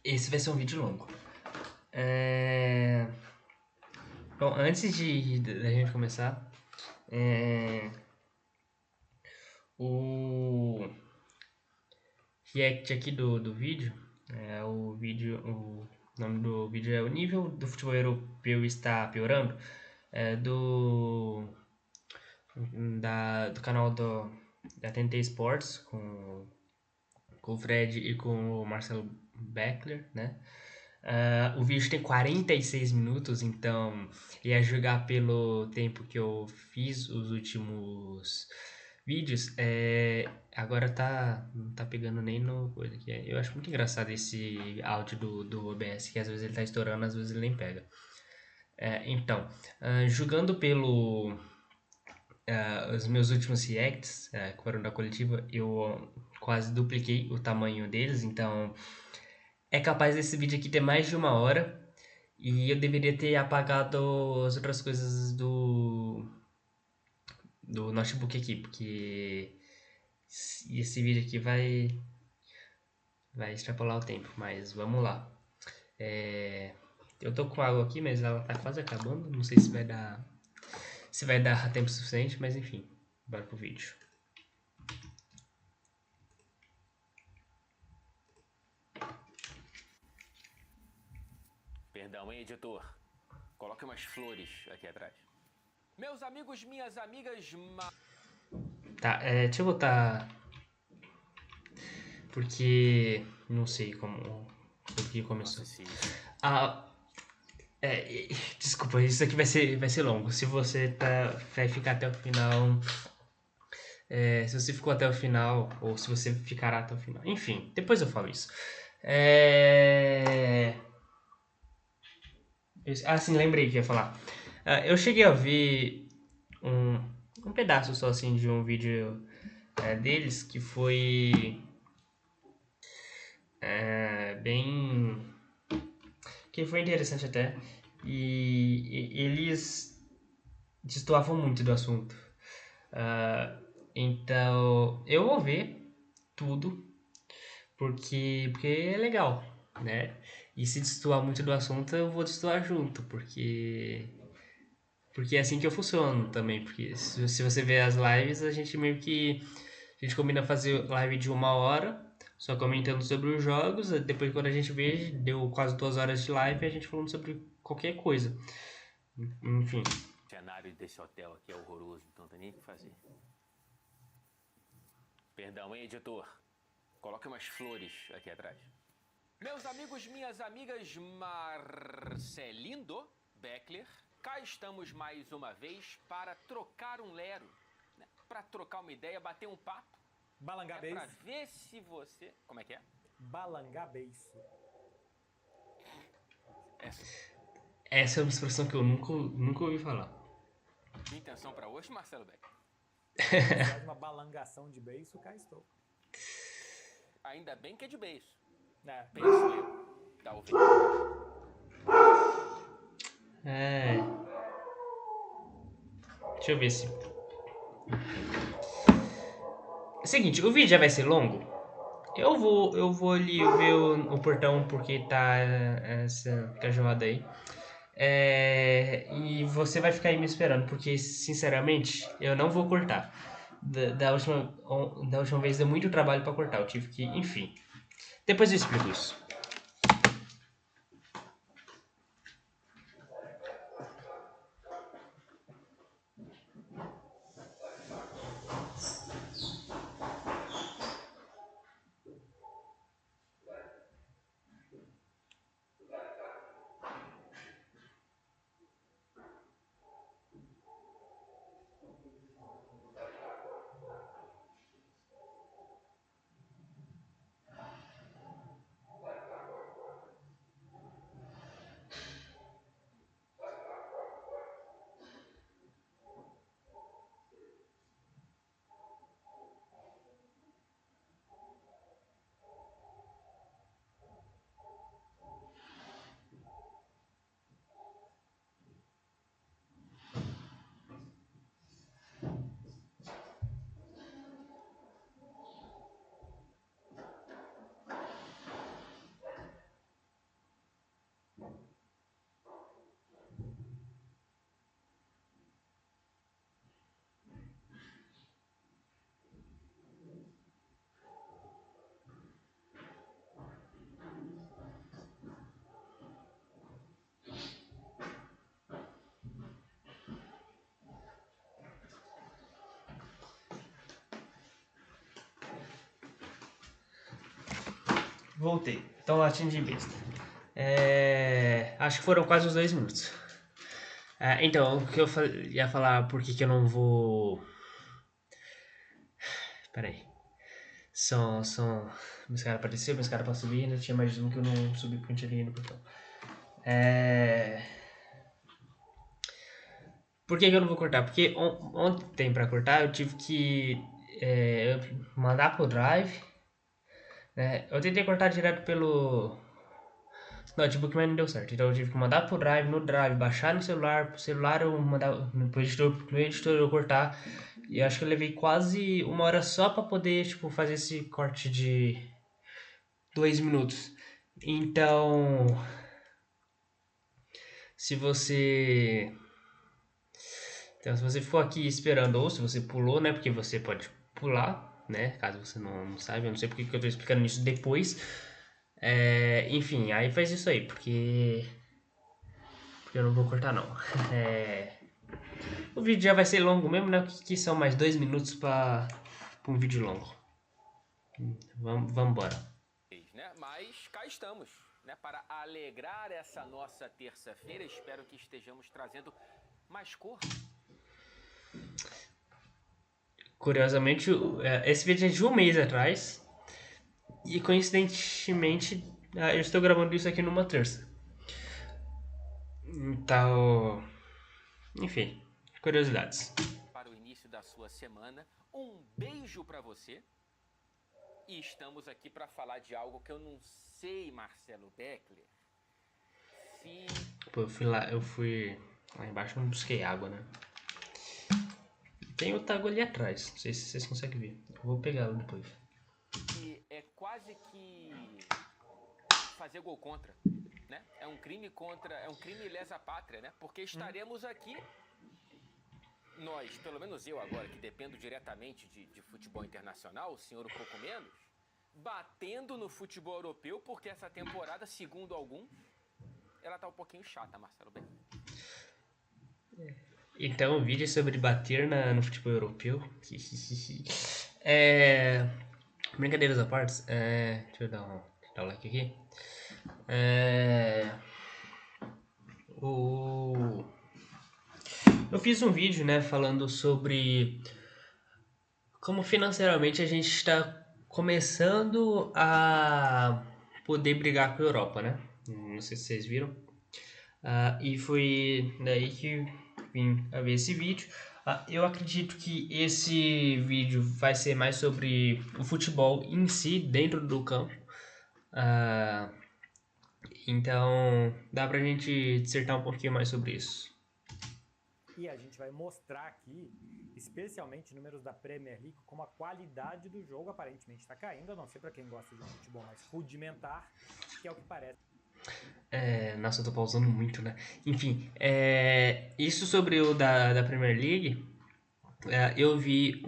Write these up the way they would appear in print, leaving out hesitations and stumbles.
esse vai ser um vídeo longo. É... Bom, antes da gente começar, é... o react aqui do vídeo, o nome do vídeo é: o nível do futebol europeu está piorando. É do canal da TNT Sports, com o Fred e com o Marcelo Beckler, né? O vídeo tem 46 minutos, então ia julgar pelo tempo que eu fiz os últimos vídeos. Agora não tá pegando nem no coisa que é. Eu acho muito engraçado esse áudio do OBS, que às vezes ele tá estourando, às vezes ele nem pega. Então, julgando pelo os meus últimos reacts, que foram da coletiva, eu quase dupliquei o tamanho deles, então é capaz desse vídeo aqui ter mais de 1 hora. E eu deveria ter apagado as outras coisas do notebook aqui, porque esse vídeo aqui vai extrapolar o tempo, mas vamos lá. Eu tô com água aqui, mas ela tá quase acabando, não sei se vai dar tempo suficiente, mas enfim, bora pro vídeo. Perdão, hein, editor? Coloque umas flores aqui atrás. Meus amigos, minhas amigas... Tá, deixa eu botar... Porque não sei por que começou. Nossa, Ah, desculpa, isso aqui vai ser longo. Se você vai ficar até o final... se você ficou até o final, ou se você ficará até o final. Enfim, depois eu falo isso. Sim, lembrei que ia falar. Eu cheguei a ver um pedaço só assim de um vídeo deles que foi bem. Que foi interessante até. E eles destoavam muito do assunto. Então, eu vou ver tudo porque é legal, né? E se destoar muito do assunto, eu vou destoar junto, porque é assim que eu funciono também. Porque se você ver as lives, a gente meio que a gente combina fazer live de 1 hora, só comentando sobre os jogos. Depois, quando a gente vê, deu quase 2 horas de live, a gente falando sobre qualquer coisa. Enfim. O cenário desse hotel aqui é horroroso, então não tem nem o que fazer. Perdão, hein, editor? Coloque umas flores aqui atrás. Meus amigos, minhas amigas, Marcelindo Beckler, cá estamos mais uma vez para trocar um lero, né? Para trocar uma ideia, bater um papo. Balangá Para beiço. ver se você... Como é que é? Balangá beiço. Essa é uma expressão que eu nunca ouvi falar. Intenção para hoje, Marcelo Beck? Se precisar de uma balangação de beiço, cá estou. Ainda bem que é de beijo. Penso eu. Talvez. Deixa eu ver se... É o seguinte, o vídeo já vai ser longo. Eu vou ali ver o portão porque tá essa cachorrada aí. E você vai ficar aí me esperando, porque sinceramente eu não vou cortar. Da última vez deu muito trabalho pra cortar, eu tive que, enfim. Depois eu explico isso. Voltei. Então latinha de besta. Acho que foram quase uns 2 minutos. Então, o que eu ia falar, por que que eu não vou... Pera aí. Meus caras apareceram, meus caras pra subir, ainda tinha mais um que eu não subi porque eu tinha no portão. Por que que eu não vou cortar? Porque ontem pra cortar eu tive que mandar pro Drive, né? Eu tentei cortar direto pelo notebook, mas não deu certo. Então eu tive que mandar pro Drive, no Drive, baixar no celular, pro celular eu mandar pro editor eu cortar. E eu acho que eu levei quase 1 hora só pra poder, tipo, fazer esse corte de 2 minutos. Então, se você Então, se você for aqui esperando, ou se você pulou, né? Porque você pode pular, né? Caso você não saiba, eu não sei porque que eu tô explicando isso depois. Enfim, aí faz isso aí, porque eu não vou cortar não. O vídeo já vai ser longo mesmo, né? Que são mais 2 minutos para um vídeo longo. Vamos embora. Né? Mas cá estamos, né? Para alegrar essa nossa terça-feira, espero que estejamos trazendo mais cor. Curiosamente, esse vídeo é de 1 mês atrás. E coincidentemente, eu estou gravando isso aqui numa terça. Então, enfim, curiosidades. Para o início da sua semana, um beijo para você. E estamos aqui para falar de algo que eu não sei, Marcelo Beckler. Pô, eu fui lá embaixo e não busquei água, né? Tem o tago ali atrás, não sei se vocês conseguem ver. Eu vou pegá-lo depois. Que é quase que fazer gol contra, né? É um crime lesa pátria, né? Porque estaremos aqui, nós, pelo menos eu agora, que dependo diretamente de futebol internacional, o senhor um pouco menos, batendo no futebol europeu, porque essa temporada, segundo alguns, ela tá um pouquinho chata, Marcelo Beckler. Então, o vídeo é sobre bater no futebol europeu. Brincadeiras à parte, deixa eu dar um like aqui. Eu fiz um vídeo, né, falando sobre como financeiramente a gente está começando a poder brigar com a Europa, né? Não sei se vocês viram. E foi daí que vim a ver esse vídeo. Eu acredito que esse vídeo vai ser mais sobre o futebol em si, dentro do campo. Então, dá pra gente dissertar um pouquinho mais sobre isso. E a gente vai mostrar aqui, especialmente números da Premier League, como a qualidade do jogo aparentemente está caindo, a não ser para quem gosta de um futebol mais rudimentar, que é o que parece. Nossa, eu tô pausando muito, né? Enfim, isso sobre o da Premier League, eu vi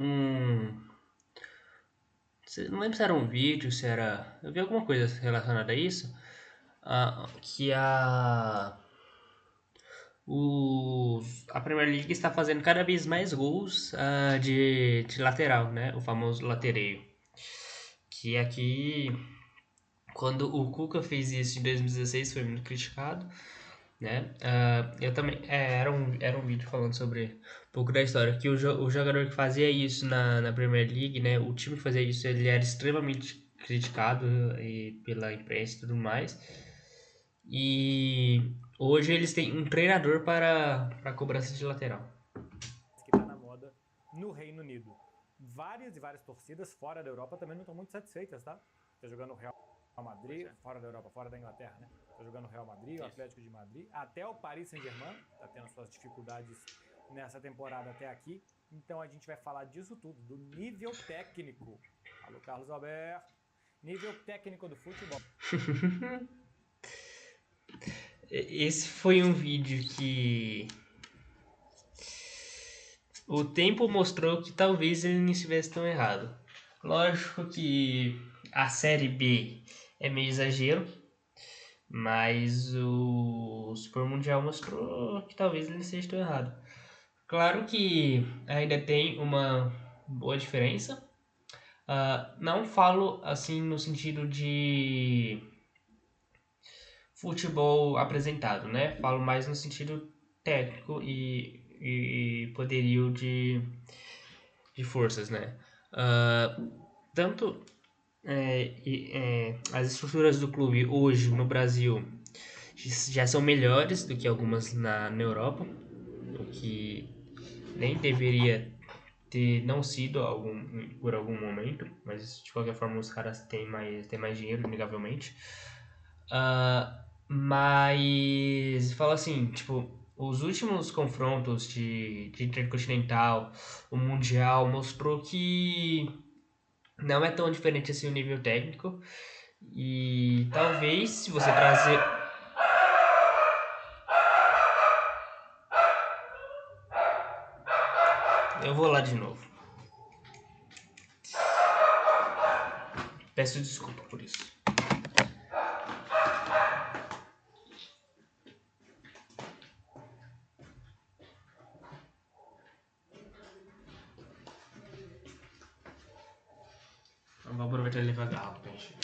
não lembro se era um vídeo, se era... Eu vi alguma coisa relacionada a isso, que a Premier League está fazendo cada vez mais gols de lateral, né? O famoso latereio. Que aqui, quando o Cuca fez isso em 2016, foi muito criticado, né? Eu também era um vídeo falando sobre um pouco da história que o jogador que fazia isso na Premier League, né? O time que fazia isso, ele era extremamente criticado pela imprensa e tudo mais. E hoje eles têm um treinador para cobrança de lateral. Que está na moda no Reino Unido. Várias e várias torcidas fora da Europa também não estão muito satisfeitas, tá? Tá jogando o Real Madrid, fora da Europa, fora da Inglaterra, né? Tá jogando o Real Madrid, o Atlético de Madrid, até o Paris Saint-Germain, tá tendo suas dificuldades nessa temporada até aqui. Então a gente vai falar disso tudo, do nível técnico. Alô, Carlos Alberto. Nível técnico do futebol. Esse foi um vídeo que o tempo mostrou que talvez ele não estivesse tão errado. Lógico que a série B é meio exagero, mas o Super Mundial mostrou que talvez ele não esteja tão errado. Claro que ainda tem uma boa diferença, Não falo assim no sentido de futebol apresentado, né? Falo mais no sentido técnico e poderio de forças, né? Tanto as estruturas do clube hoje no Brasil já são melhores do que algumas na Europa, o que nem deveria ter não sido por algum momento, mas de qualquer forma os caras têm mais dinheiro, inegavelmente. Mas fala assim, tipo, os últimos confrontos de Intercontinental, o Mundial, mostrou que não é tão diferente assim o nível técnico. E talvez se você trazer. Eu vou lá de novo. Peço desculpa por isso. Vou aproveitar e levar a garrafa pra gente.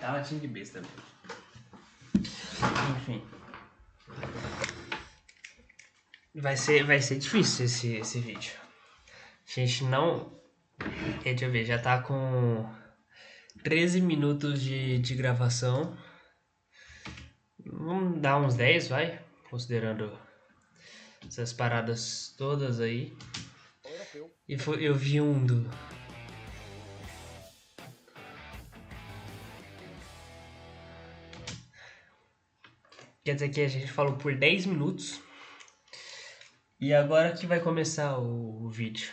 Tá latindo de besta também. Enfim. Vai ser difícil esse vídeo. A gente não. Deixa eu ver, já tá com 13 minutos de gravação. Vamos dar uns 10, vai? Considerando essas paradas todas aí. Europeu. E eu vi um do. Quer dizer que a gente falou por 10 minutos. E agora que vai começar o vídeo.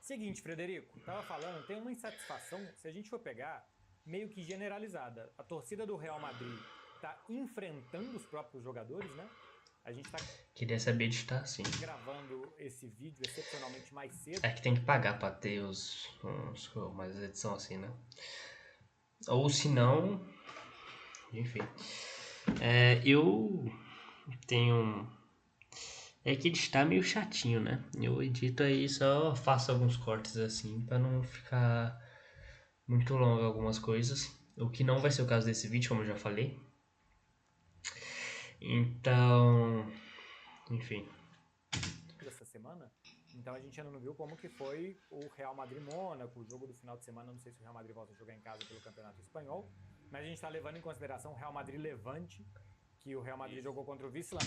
Seguinte, Frederico, tava falando, tem uma insatisfação, se a gente for pegar, meio que generalizada. A torcida do Real Madrid tá enfrentando os próprios jogadores, né? A gente tá Queria saber de estar assim. gravando esse vídeo excepcionalmente mais cedo. É que tem que pagar pra ter mais edição assim, né? Ou se não. Enfim. Eu tenho. É que editar meio chatinho, né? Eu edito aí, só faço alguns cortes assim pra não ficar muito longo algumas coisas. O que não vai ser o caso desse vídeo, como eu já falei. Então. Enfim. Dessa semana. Então a gente ainda não viu como que foi o Real Madrid-Mônaco, o jogo do final de semana. Não sei se o Real Madrid volta a jogar em casa pelo Campeonato Espanhol, mas a gente está levando em consideração o Real Madrid-Levante, que o Real Madrid jogou contra o Wisla.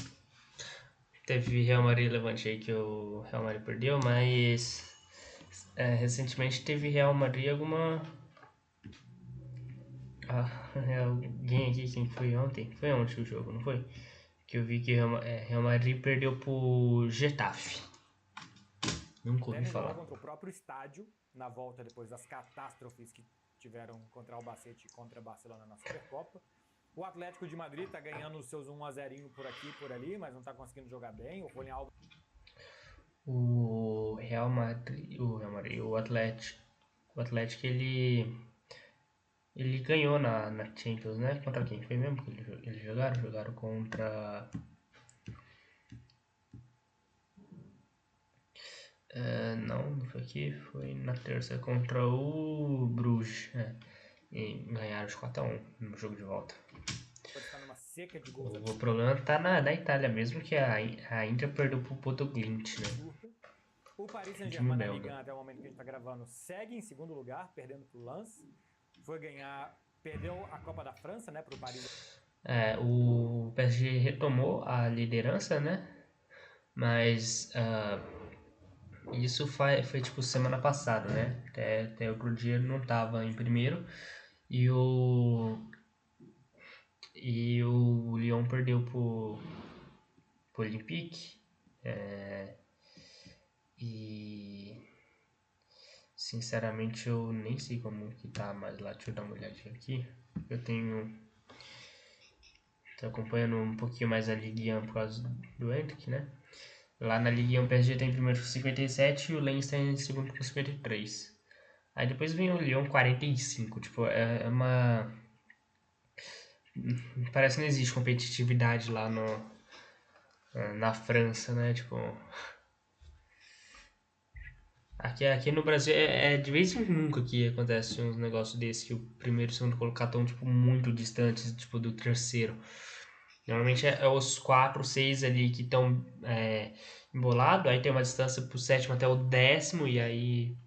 Teve Real Madrid e Levante aí que o Real Madrid perdeu, mas recentemente teve Real Madrid alguma. Alguém aqui, quem foi ontem? Foi ontem o jogo, não foi? Que eu vi que Real Madrid perdeu pro Getafe. Nunca ouvi falar. Jogou contra o próprio estádio, na volta depois das catástrofes que tiveram contra o Albacete e contra a Barcelona na Supercopa. O Atlético de Madrid tá ganhando os seus 1-0 por aqui e por ali, mas não tá conseguindo jogar bem. O Rony Alves. O Real Madrid, o Atlético, ele Ele ganhou na Champions, né? Contra quem foi mesmo que eles jogaram? Jogaram contra... não foi aqui. Foi na terça contra o Bruges. E ganharam de 4-1 no jogo de volta. Pode estar numa seca de gols O problema tá na Itália mesmo, que a Inter perdeu pro Bodo Glimt, né? absurda. O Paris Time Saint-Germain na belga. Liga 1, até o momento que a gente está gravando, segue em segundo lugar, perdendo pro Lens. Perdeu a Copa da França, né, pro Paris. O PSG retomou a liderança, né? Mas isso foi tipo semana passada, né? Até outro dia ele não tava em primeiro. E o Lyon perdeu pro Olympique. E sinceramente eu nem sei como que tá mais lá. Deixa eu dar uma olhadinha aqui. Eu tô acompanhando um pouquinho mais a Ligue 1 por causa do Hendrick, né? Lá na Ligue 1 o PSG tem primeiro com 57 e o Lens tem em segundo com 53. Aí depois vem o Lyon 45. Tipo, é uma... Parece que não existe competitividade lá na França, né? Tipo... Aqui no Brasil é de vez em nunca que acontece uns negócios desse, que o primeiro e o segundo colocado estão tipo, muito distantes tipo, do terceiro. Normalmente é os 4, 6 ali que estão embolados, aí tem uma distância pro sétimo até o décimo, e aí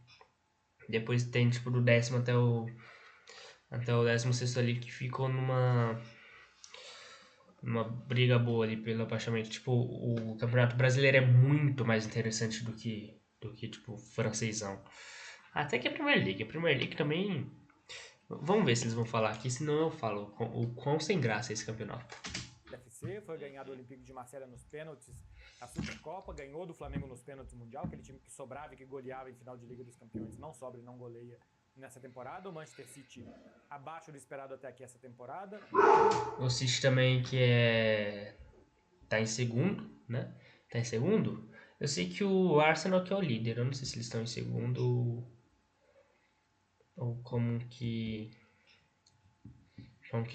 depois tem tipo do décimo até o 16º ali que ficou numa briga boa ali pelo abaixamento. Tipo, o Campeonato Brasileiro é muito mais interessante do que tipo, o francesão. Até que a Premier League. A Premier League também... Vamos ver se eles vão falar aqui, senão eu falo o quão sem graça é esse campeonato. FC, foi ganhar do Olympique de Marselha nos pênaltis a Supercopa, ganhou do Flamengo nos pênaltis mundial, aquele time que sobrava e que goleava em final de Liga dos Campeões, não sobra e não goleia nessa temporada. O Manchester City abaixo do esperado até aqui essa temporada. O City também tá em segundo, né? Tá em segundo. Eu sei que o Arsenal que é o líder, eu não sei se eles estão em segundo ou como que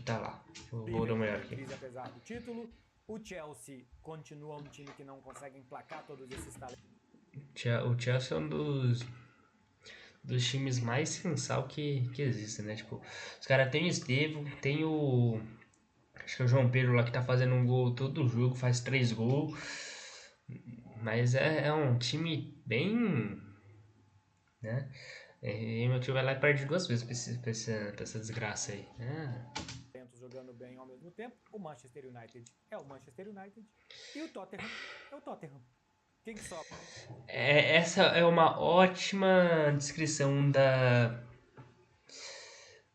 tá lá. Eu vou dar uma olhada aqui. Crise apesar do título. O Chelsea continua um time que não consegue emplacar todos esses talentos. O Chelsea é um dos times mais sensal que existem, né? Tipo, os caras tem o Estevão, tem o... Acho que é o João Pedro lá que tá fazendo um gol todo jogo, faz 3 gols. Mas é um time bem... né? E meu tio vai lá e perde 2 vezes pra essa desgraça aí. Jogando bem ao mesmo tempo. O Manchester United é o Manchester United. E o Tottenham é o Tottenham. Quem que sobra? Essa é uma ótima descrição da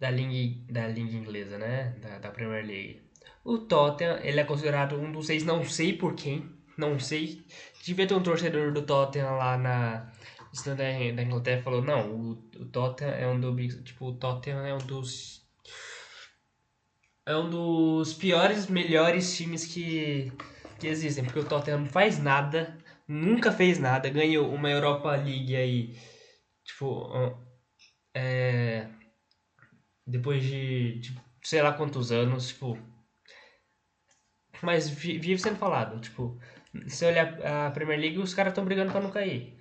liga inglesa, né? Da Premier League. O Tottenham, ele é considerado um dos 6, não sei por quem, não sei. Devia ter um torcedor do Tottenham lá na estando da Inglaterra falou, não, o Tottenham é um dos, tipo, o Tottenham é um dos piores, melhores times que existem, porque o Tottenham não faz nada, nunca fez nada, ganhou uma Europa League aí, tipo, depois de sei lá quantos anos, tipo, mas vive sendo falado, tipo, se você olhar a Premier League, os caras estão brigando pra não cair.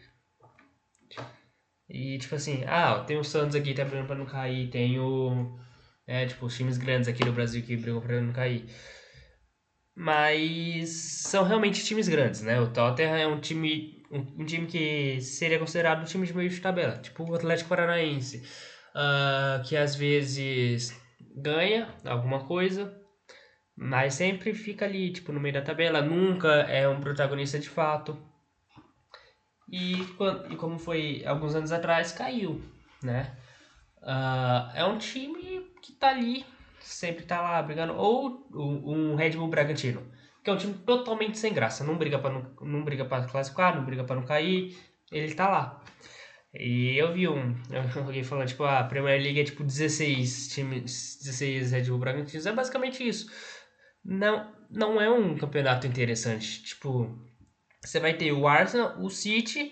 E tipo assim, tem o Santos aqui que tá brigando pra não cair, tem tipo, os times grandes aqui do Brasil que brigam pra não cair. Mas são realmente times grandes, né? O Tottenham é um time que seria considerado um time de meio de tabela, tipo o Atlético Paranaense, que às vezes ganha alguma coisa, mas sempre fica ali, tipo, no meio da tabela, nunca é um protagonista de fato. E como foi alguns anos atrás, caiu, né? É um time que tá ali, sempre tá lá brigando. Ou um Red Bull Bragantino, que é um time totalmente sem graça. Não briga pra classificar, não briga pra não cair. Ele tá lá. E eu vi alguém falando, tipo, a Premier League é tipo 16 times, 16 Red Bull Bragantino. É basicamente isso. Não é um campeonato interessante. Tipo, você vai ter o Arsenal, o City,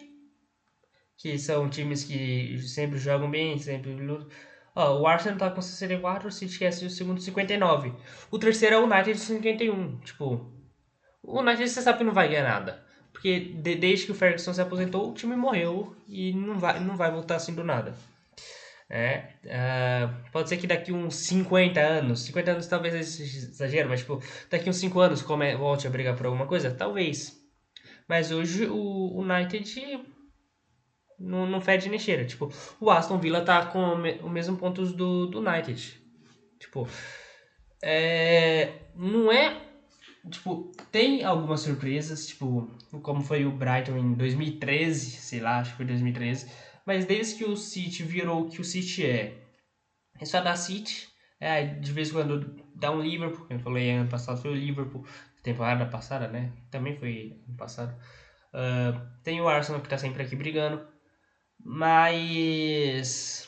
que são times que sempre jogam bem, sempre lutam. Ó, o Arsenal tá com 64, o City é o segundo 59. O terceiro é o United 51. Tipo, o United você sabe que não vai ganhar nada. Porque desde que o Ferguson se aposentou, o time morreu e não vai voltar assim do nada. Pode ser que daqui uns 50 anos talvez seja exagero, mas tipo, daqui uns 5 anos volte a brigar por alguma coisa? Talvez. Mas hoje o United não fede nem cheira. Tipo, o Aston Villa tá com o mesmo pontos do United. Tipo, não é. Tipo, tem algumas surpresas, tipo, como foi o Brighton em 2013, sei lá, acho que foi 2013. Mas desde que o City virou o que o City é só da City. De vez em quando dá um Liverpool, como eu falei ano passado foi o Liverpool, temporada passada, né? Também foi ano passado. Tem o Arsenal que tá sempre aqui brigando. Mas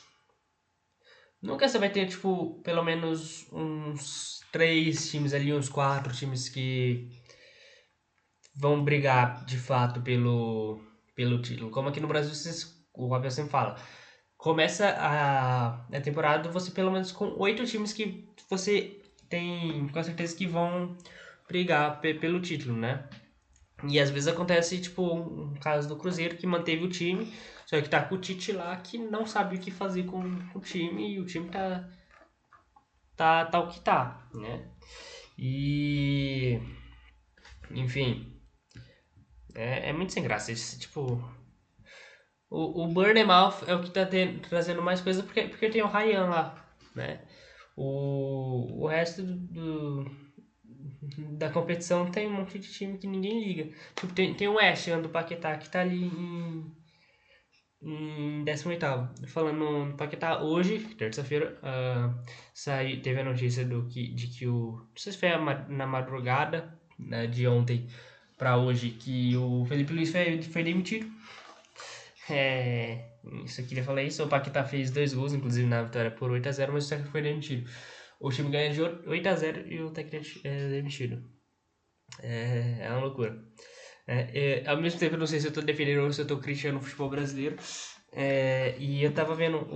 nunca você vai ter, tipo, pelo menos uns 3 times ali, uns 4 times que vão brigar de fato pelo título. Como aqui no Brasil, o Abel sempre fala. Começa a temporada você pelo menos com 8 times que você tem com certeza que vão brigar pelo título, né? E às vezes acontece, tipo, um caso do Cruzeiro que manteve o time, só que tá com o Tite lá que não sabe o que fazer com o time e o time tá o que tá, né? E. Enfim, é muito sem graça. Tipo, o Bournemouth é o que tá trazendo mais coisa porque tem o Ryan lá, né? O resto da competição tem um monte de time que ninguém liga. Tipo, tem o West Ham do Paquetá que tá ali em 18º. Falando no Paquetá, hoje, terça-feira, teve a notícia de que o. Não sei se foi na madrugada, né, de ontem pra hoje, que o Felipe Luiz foi demitido. Isso eu queria falar isso. O Paquetá fez 2 gols, inclusive na vitória por 8-0, mas o técnico foi demitido. O time ganha de 8-0 e o técnico é demitido. É uma loucura. Ao mesmo tempo, eu não sei se eu tô defendendo ou se eu tô criticando o futebol brasileiro. E eu tava vendo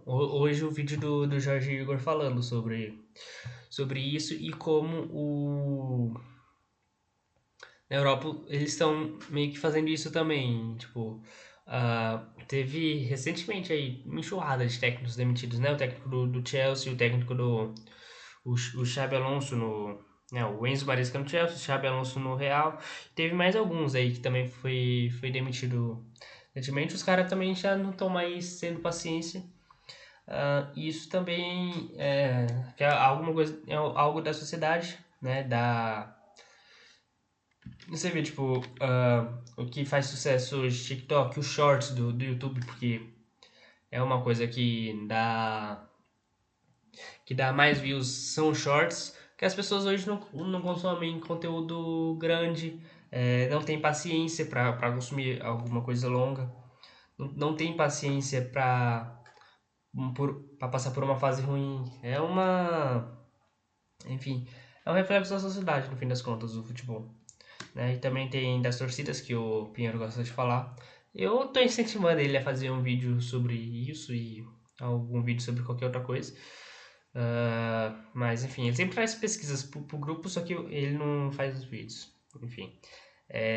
hoje o vídeo do Jorge Igor falando sobre isso e como na Europa eles estão meio que fazendo isso também. Tipo, teve recentemente aí uma enxurrada de técnicos demitidos, né? O técnico do Chelsea, o técnico o Xabi Alonso o Enzo Maresca no Chelsea, o Xabi Alonso no Real. Teve mais alguns aí que também foi demitido recentemente. Os caras também já não estão mais tendo paciência. Isso também que é alguma coisa, é algo da sociedade, né? Você vê, tipo, o que faz sucesso hoje, TikTok, os shorts do YouTube, porque é uma coisa que dá mais views, são shorts, que as pessoas hoje não consomem conteúdo grande, não tem paciência para consumir alguma coisa longa, não tem paciência para passar por uma fase ruim. Enfim, é um reflexo da sociedade, no fim das contas, o futebol. Né? E também tem das torcidas, que o Pinheiro gosta de falar. Eu tô incentivando ele a fazer um vídeo sobre isso e algum vídeo sobre qualquer outra coisa. Mas enfim, ele sempre faz pesquisas pro grupo, só que ele não faz os vídeos. Enfim,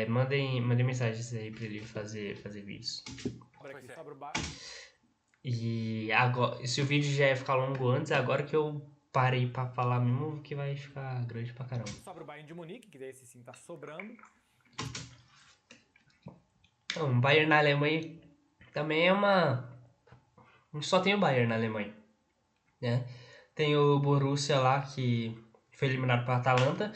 mandem mensagens aí pra ele fazer vídeos. E agora, se o vídeo já ia ficar longo antes, agora que eu parei pra falar mesmo, que vai ficar grande pra caramba. Sobra o Bayern de Munique, que esse sim tá sobrando. Então, o Bayern na Alemanha também é uma. Só tem o Bayern na Alemanha, né? Tem o Borussia lá, que foi eliminado para Atalanta,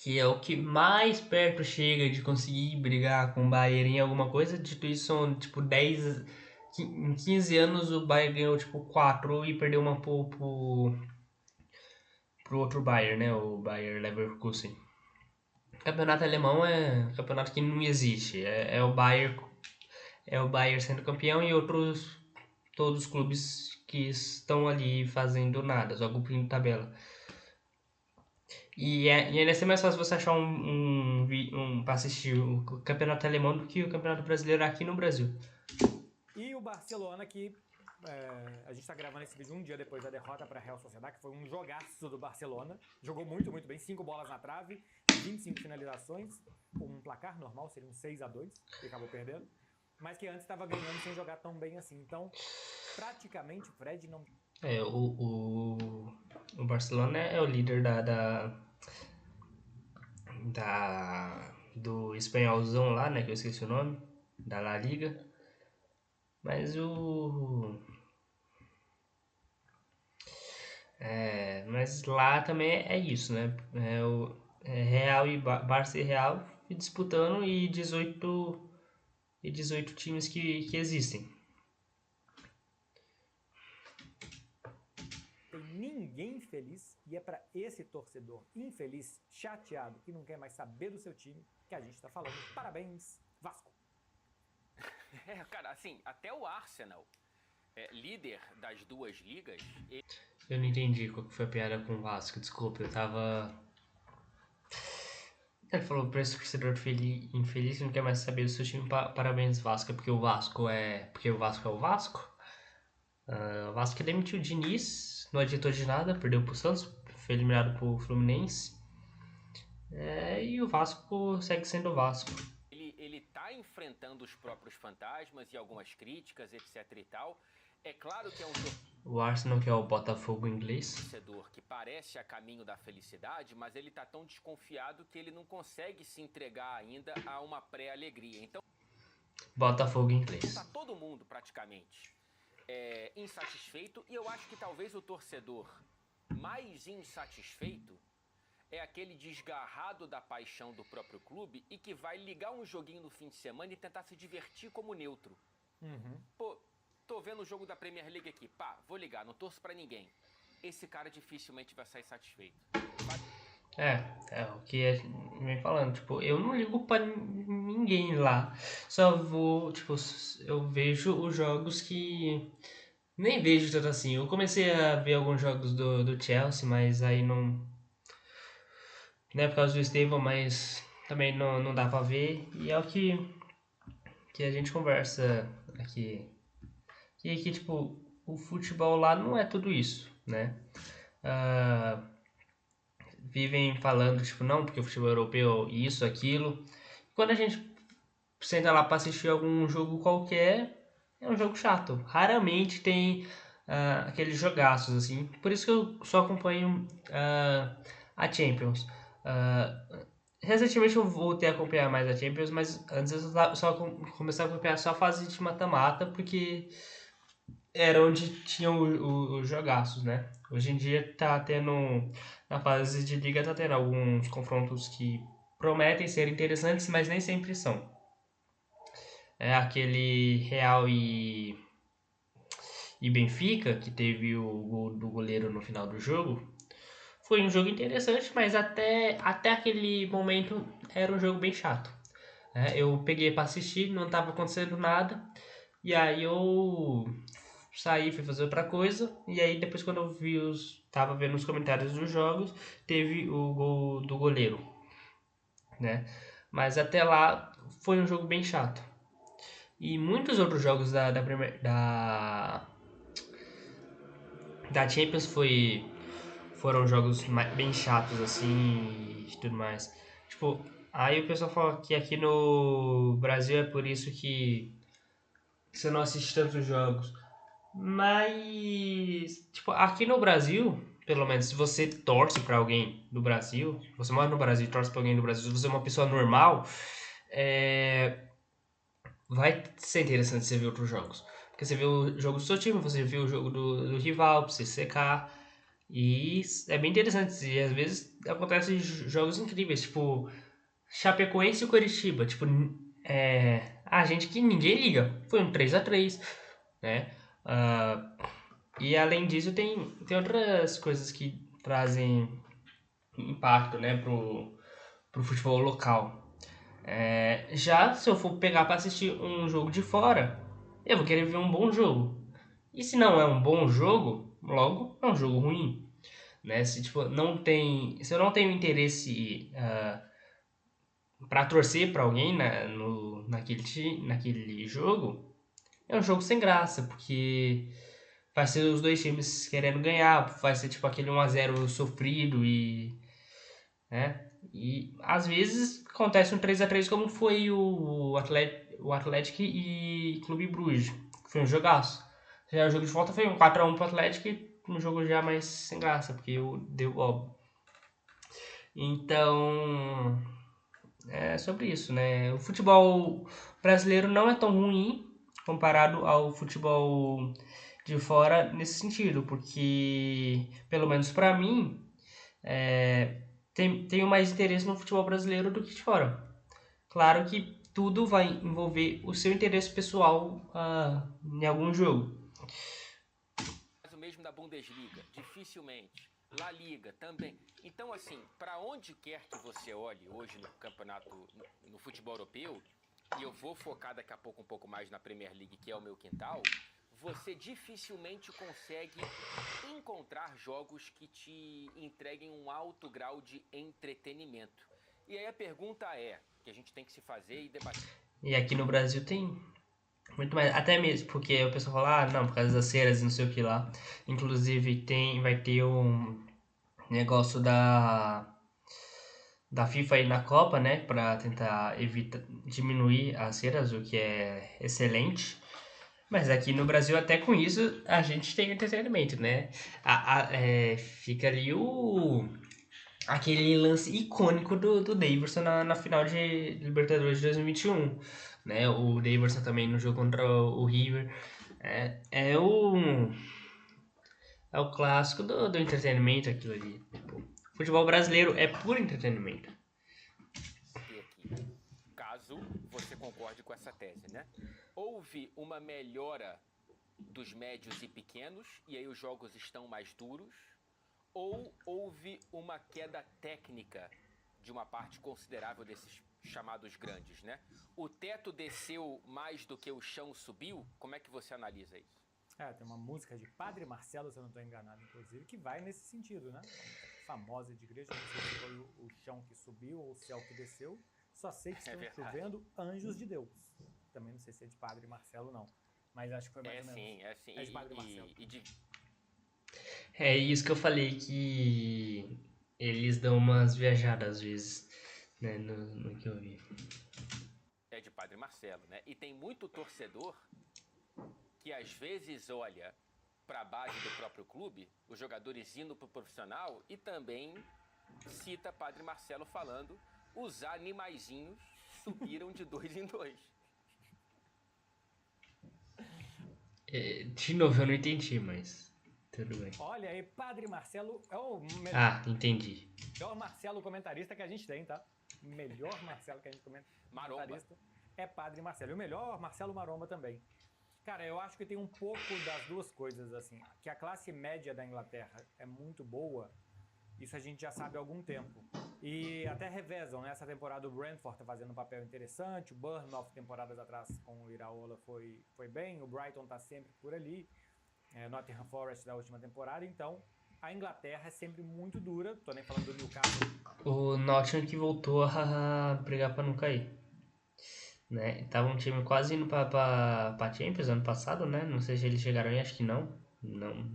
que é o que mais perto chega de conseguir brigar com o Bayern em alguma coisa. Dito isso, são tipo 10. Em 15 anos o Bayern ganhou tipo 4 e perdeu uma pro outro Bayern, né? O Bayern Leverkusen. O campeonato alemão é um campeonato que não existe. É o Bayern sendo campeão e todos os clubes que estão ali fazendo nada, só cumprindo tabela. E ainda ser mais fácil você achar pra assistir o campeonato alemão do que o campeonato brasileiro aqui no Brasil. E o Barcelona que a gente tá gravando esse vídeo um dia depois da derrota para a Real Sociedad, que foi um jogaço do Barcelona. Jogou muito, muito bem. 5 bolas na trave, 25 finalizações. Um placar normal, seria um 6-2, que acabou perdendo. Mas que antes estava ganhando sem jogar tão bem assim. Então, praticamente, o Fred não... O Barcelona é o líder do espanholzão lá, né? Que eu esqueci o nome. Da La Liga. Mas mas lá também é isso, né? Real e Barça e Real disputando e 18 times que existem. Tem ninguém feliz e é para esse torcedor infeliz, chateado, que não quer mais saber do seu time, que a gente tá falando. Parabéns, Vasco! Cara, assim, até o Arsenal, líder das duas ligas... Eu não entendi qual que foi a piada com o Vasco, desculpa, eu tava... Ele falou pra esse torcedor infeliz que não quer mais saber do seu time, parabéns Vasco, é porque o Vasco é o Vasco? O Vasco que demitiu o Diniz, não adiantou de nada, perdeu pro Santos, foi eliminado pro Fluminense, e o Vasco segue sendo o Vasco. Ele tá enfrentando os próprios fantasmas e algumas críticas, etc e tal. É claro que é um O Arsenal, que é o Botafogo inglês, torcedor que parece a caminho da felicidade, mas ele tá tão desconfiado que ele não consegue se entregar ainda a uma pré-alegria. Então, Botafogo inglês. tá todo mundo praticamente insatisfeito, e eu acho que talvez o torcedor mais insatisfeito é aquele desgarrado da paixão do próprio clube e que vai ligar um joguinho no fim de semana e tentar se divertir como neutro. Pô, tô vendo o jogo da Premier League aqui, vou ligar, não torço pra ninguém. Esse cara dificilmente vai sair satisfeito. O que a gente vem falando, tipo, eu não ligo pra ninguém lá, só vou, tipo, eu vejo os jogos que nem vejo tanto assim. Eu comecei a ver alguns jogos do Chelsea, mas aí não é por causa do Estevão, mas também não dá pra ver, e é o que a gente conversa aqui, que tipo, o futebol lá não é tudo isso, né? Vivem falando, tipo, não, porque o futebol europeu isso, aquilo. Quando a gente senta lá pra assistir algum jogo qualquer, é um jogo chato. Raramente tem aqueles jogaços, assim. Por isso que eu só acompanho a Champions. Recentemente eu voltei a acompanhar mais a Champions, mas antes eu só comecei a acompanhar só a fase de mata-mata, porque era onde tinham os jogaços, né? Hoje em dia tá tendo, na fase de liga, tá tendo alguns confrontos que prometem ser interessantes, mas nem sempre são. É aquele Real e Benfica, que teve o gol do goleiro no final do jogo. Foi um jogo interessante, mas até aquele momento era um jogo bem chato. Eu peguei pra assistir, não tava acontecendo nada, e aí eu saí, fui fazer outra coisa, e aí depois quando eu vi tava vendo os comentários dos jogos, teve o gol do goleiro, né? Mas até lá foi um jogo bem chato. E muitos outros jogos da Champions foram jogos bem chatos assim e tudo mais. Tipo, aí o pessoal fala que aqui no Brasil é por isso que você não assiste tantos jogos. Mas, tipo, aqui no Brasil, pelo menos, se você torce pra alguém do Brasil, você mora no Brasil e torce pra alguém do Brasil, se você é uma pessoa normal, vai ser interessante você ver outros jogos. Porque você vê o jogo do seu time, você vê o jogo do rival, pra você secar. E é bem interessante. E às vezes acontecem jogos incríveis, tipo Chapecoense e Coritiba. Tipo, a gente que ninguém liga. Foi um 3-3, né? E além disso, tem outras coisas que trazem impacto, né, pro futebol local. Já se eu for pegar para assistir um jogo de fora, eu vou querer ver um bom jogo. E se não é um bom jogo, logo é um jogo ruim, né? Se tipo se eu não tenho interesse para torcer para alguém naquele jogo, é um jogo sem graça, porque vai ser os dois times querendo ganhar, vai ser tipo aquele 1-0 sofrido né? E às vezes acontece um 3-3 como foi o Atlético e Clube Bruges, que foi um jogaço. Já o jogo de volta foi um 4-1 pro Atlético e um jogo já mais sem graça, porque deu óbvio. Então, é sobre isso, né? O futebol brasileiro não é tão ruim comparado ao futebol de fora nesse sentido, porque, pelo menos para mim, tenho mais interesse no futebol brasileiro do que de fora. Claro que tudo vai envolver o seu interesse pessoal em algum jogo. O mesmo da Bundesliga, dificilmente. La Liga também. Então, assim, para onde quer que você olhe hoje no campeonato, no futebol europeu, e eu vou focar daqui a pouco um pouco mais na Premier League, que é o meu quintal, você dificilmente consegue encontrar jogos que te entreguem um alto grau de entretenimento. E aí a pergunta que a gente tem que se fazer e debater. E aqui no Brasil tem muito mais, até mesmo porque o pessoal fala, não, por causa das ceras e não sei o que lá. Inclusive vai ter um negócio da FIFA aí na Copa, né, pra tentar diminuir as ceras, o que é excelente. Mas aqui no Brasil, até com isso, a gente tem entretenimento, né? Fica ali aquele lance icônico do Davidson na final de Libertadores de 2021, né? O Davidson também no jogo contra o River. É, é, o, é o clássico do entretenimento aquilo ali. Tipo, futebol brasileiro é puro entretenimento. Aqui, caso você concorde com essa tese, né? Houve uma melhora dos médios e pequenos, e aí os jogos estão mais duros, ou houve uma queda técnica de uma parte considerável desses chamados grandes, né? O teto desceu mais do que o chão subiu? Como é que você analisa isso? Tem uma música de Padre Marcelo, se eu não estou enganado, inclusive, que vai nesse sentido, né? Famosa de igreja, não sei se foi o chão que subiu ou o céu que desceu. Só sei que estão chovendo anjos de Deus. Também não sei se é de Padre Marcelo, não. Mas acho que foi mais ou menos. É sim. É de Padre Marcelo. É isso que eu falei, que eles dão umas viajadas às vezes, né, no que eu vi. É de Padre Marcelo, né? E tem muito torcedor que às vezes olha para a base do próprio clube, os jogadores indo para o profissional, e também cita Padre Marcelo falando: os animaizinhos subiram de 2 em 2. De novo, eu não entendi, mas tudo bem. Olha aí, Padre Marcelo é o melhor. Entendi. Melhor Marcelo comentarista que a gente tem, tá? Melhor Marcelo que a gente comentarista é Padre Marcelo. E o melhor Marcelo Maromba também. Cara, eu acho que tem um pouco das duas coisas, assim. Que a classe média da Inglaterra é muito boa, isso a gente já sabe há algum tempo. E até revezam, né? Essa temporada o Brentford tá fazendo um papel interessante, o Bournemouth, temporadas atrás com o Iraola, foi bem, o Brighton tá sempre por ali, Nottingham Forest da última temporada, então a Inglaterra é sempre muito dura, tô nem falando do Newcastle. O Nottingham que voltou a brigar pra não cair. Né? Tava um time quase indo pra Champions ano passado, né? Não sei se eles chegaram aí, acho que não. Não.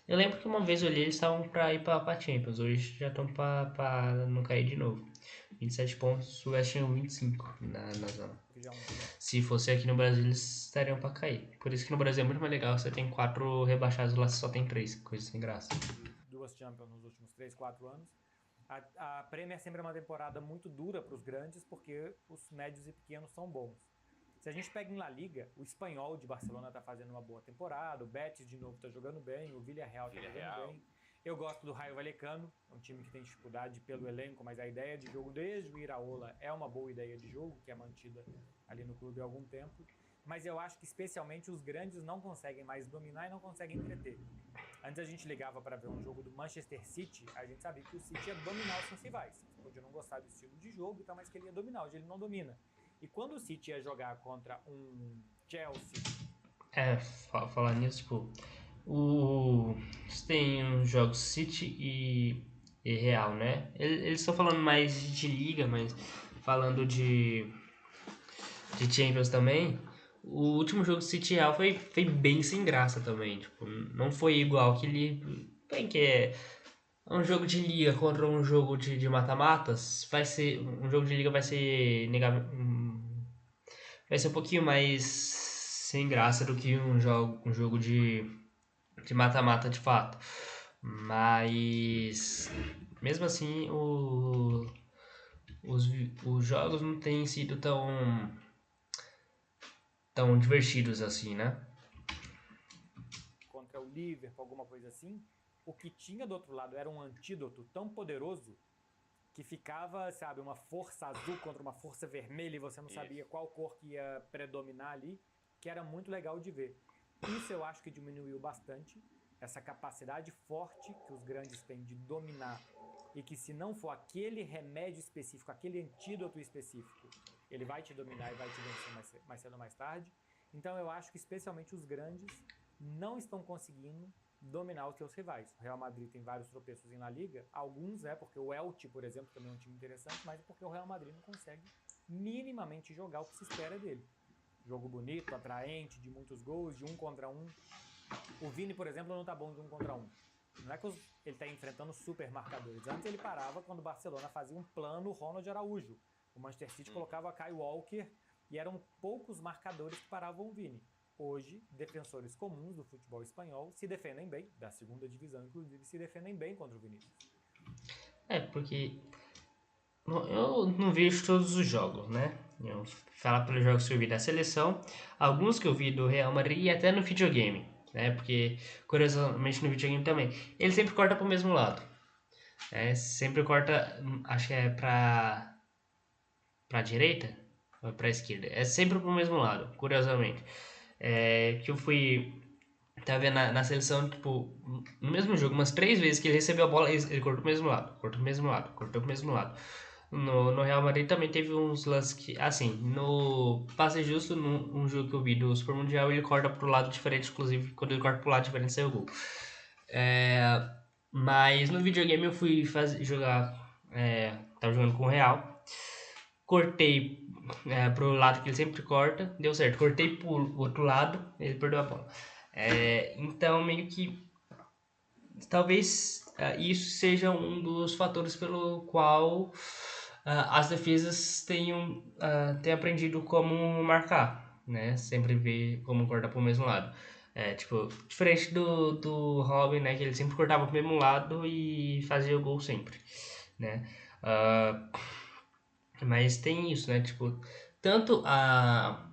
Eu lembro que uma vez eu olhei, eles estavam pra ir pra Champions. Hoje já estão pra não cair de novo. 27 pontos, o West Ham 25 na zona. Se fosse aqui no Brasil, eles estariam pra cair. Por isso que no Brasil é muito mais legal. Você tem 4 rebaixados, lá você só tem 3. Coisa sem graça. 2 Champions nos últimos 3, 4 anos. A Premier sempre é uma temporada muito dura para os grandes, porque os médios e pequenos são bons. Se a gente pega em La Liga, o Espanhol de Barcelona está fazendo uma boa temporada, o Betis de novo está jogando bem, o Villarreal está jogando bem. Eu gosto do Rayo Vallecano, é um time que tem dificuldade pelo elenco, mas a ideia de jogo desde o Iraola é uma boa ideia de jogo, que é mantida ali no clube há algum tempo. Mas eu acho que especialmente os grandes não conseguem mais dominar e não conseguem entreter. Antes a gente ligava para ver um jogo do Manchester City, a gente sabia que o City ia dominar os seus rivais. Você podia não gostar do estilo de jogo, mas que ele ia dominar. Hoje ele não domina. E quando o City ia jogar contra um Chelsea... Falar nisso, tipo... Você tem os jogos City e Real, né? Eles estão falando mais de liga, mas falando de Champions também... o último jogo do City Real foi bem sem graça também. Tipo, não foi igual aquele. Bem que é um jogo de liga contra um jogo de mata-matas. Vai ser. Um jogo de liga vai ser. Vai ser um pouquinho mais sem graça do que um jogo de mata-mata de fato. Mas. Mesmo assim, os, os jogos não têm sido tão divertidos assim, né? Contra o Liverpool, alguma coisa assim, o que tinha do outro lado era um antídoto tão poderoso que ficava, sabe, uma força azul contra uma força vermelha e você não sabia qual cor que ia predominar ali, que era muito legal de ver. Isso eu acho que diminuiu bastante, essa capacidade forte que os grandes têm de dominar e que se não for aquele remédio específico, aquele antídoto específico, ele vai te dominar e vai te vencer mais cedo ou mais tarde. Então eu acho que especialmente os grandes não estão conseguindo dominar os seus rivais. O Real Madrid tem vários tropeços na Liga, alguns porque o Elche, por exemplo, também é um time interessante, mas porque o Real Madrid não consegue minimamente jogar o que se espera dele. Jogo bonito, atraente, de muitos gols, de 1 contra 1. O Vini, por exemplo, não tá bom de 1 contra 1. Não é que ele tá enfrentando super marcadores. Antes ele parava quando o Barcelona fazia um plano Ronald Araújo. O Manchester City colocava Kyle Walker e eram poucos marcadores que paravam o Vini. Hoje, defensores comuns do futebol espanhol se defendem bem, da segunda divisão inclusive, se defendem bem contra o Vinícius. Porque eu não vejo todos os jogos, né? Eu falo pelos jogos que eu vi da seleção, alguns que eu vi do Real Madrid e até no videogame, né? Porque, curiosamente, no videogame também, ele sempre corta pro mesmo lado. Sempre corta, acho que é pra direita ou pra esquerda. É sempre pro mesmo lado, curiosamente. Que eu fui. Tá vendo na seleção, tipo, no mesmo jogo, umas 3 vezes que ele recebeu a bola, ele cortou pro mesmo lado, cortou pro mesmo lado, cortou pro mesmo lado. No Real Madrid também teve uns lances que, assim, no passe justo, num jogo que eu vi do Super Mundial, ele corta pro lado diferente, inclusive quando ele corta pro lado diferente saiu o gol. Mas no videogame eu fui jogar, tava jogando com o Real, cortei pro lado que ele sempre corta, deu certo, cortei pro outro lado, ele perdeu a bola. Então meio que talvez isso seja um dos fatores pelo qual as defesas tenham aprendido como marcar, né? Sempre ver como cortar para o mesmo lado. Tipo, diferente do Robin, né? Que ele sempre cortava para o mesmo lado e fazia o gol sempre, né? Mas tem isso, né? Tipo, tanto a...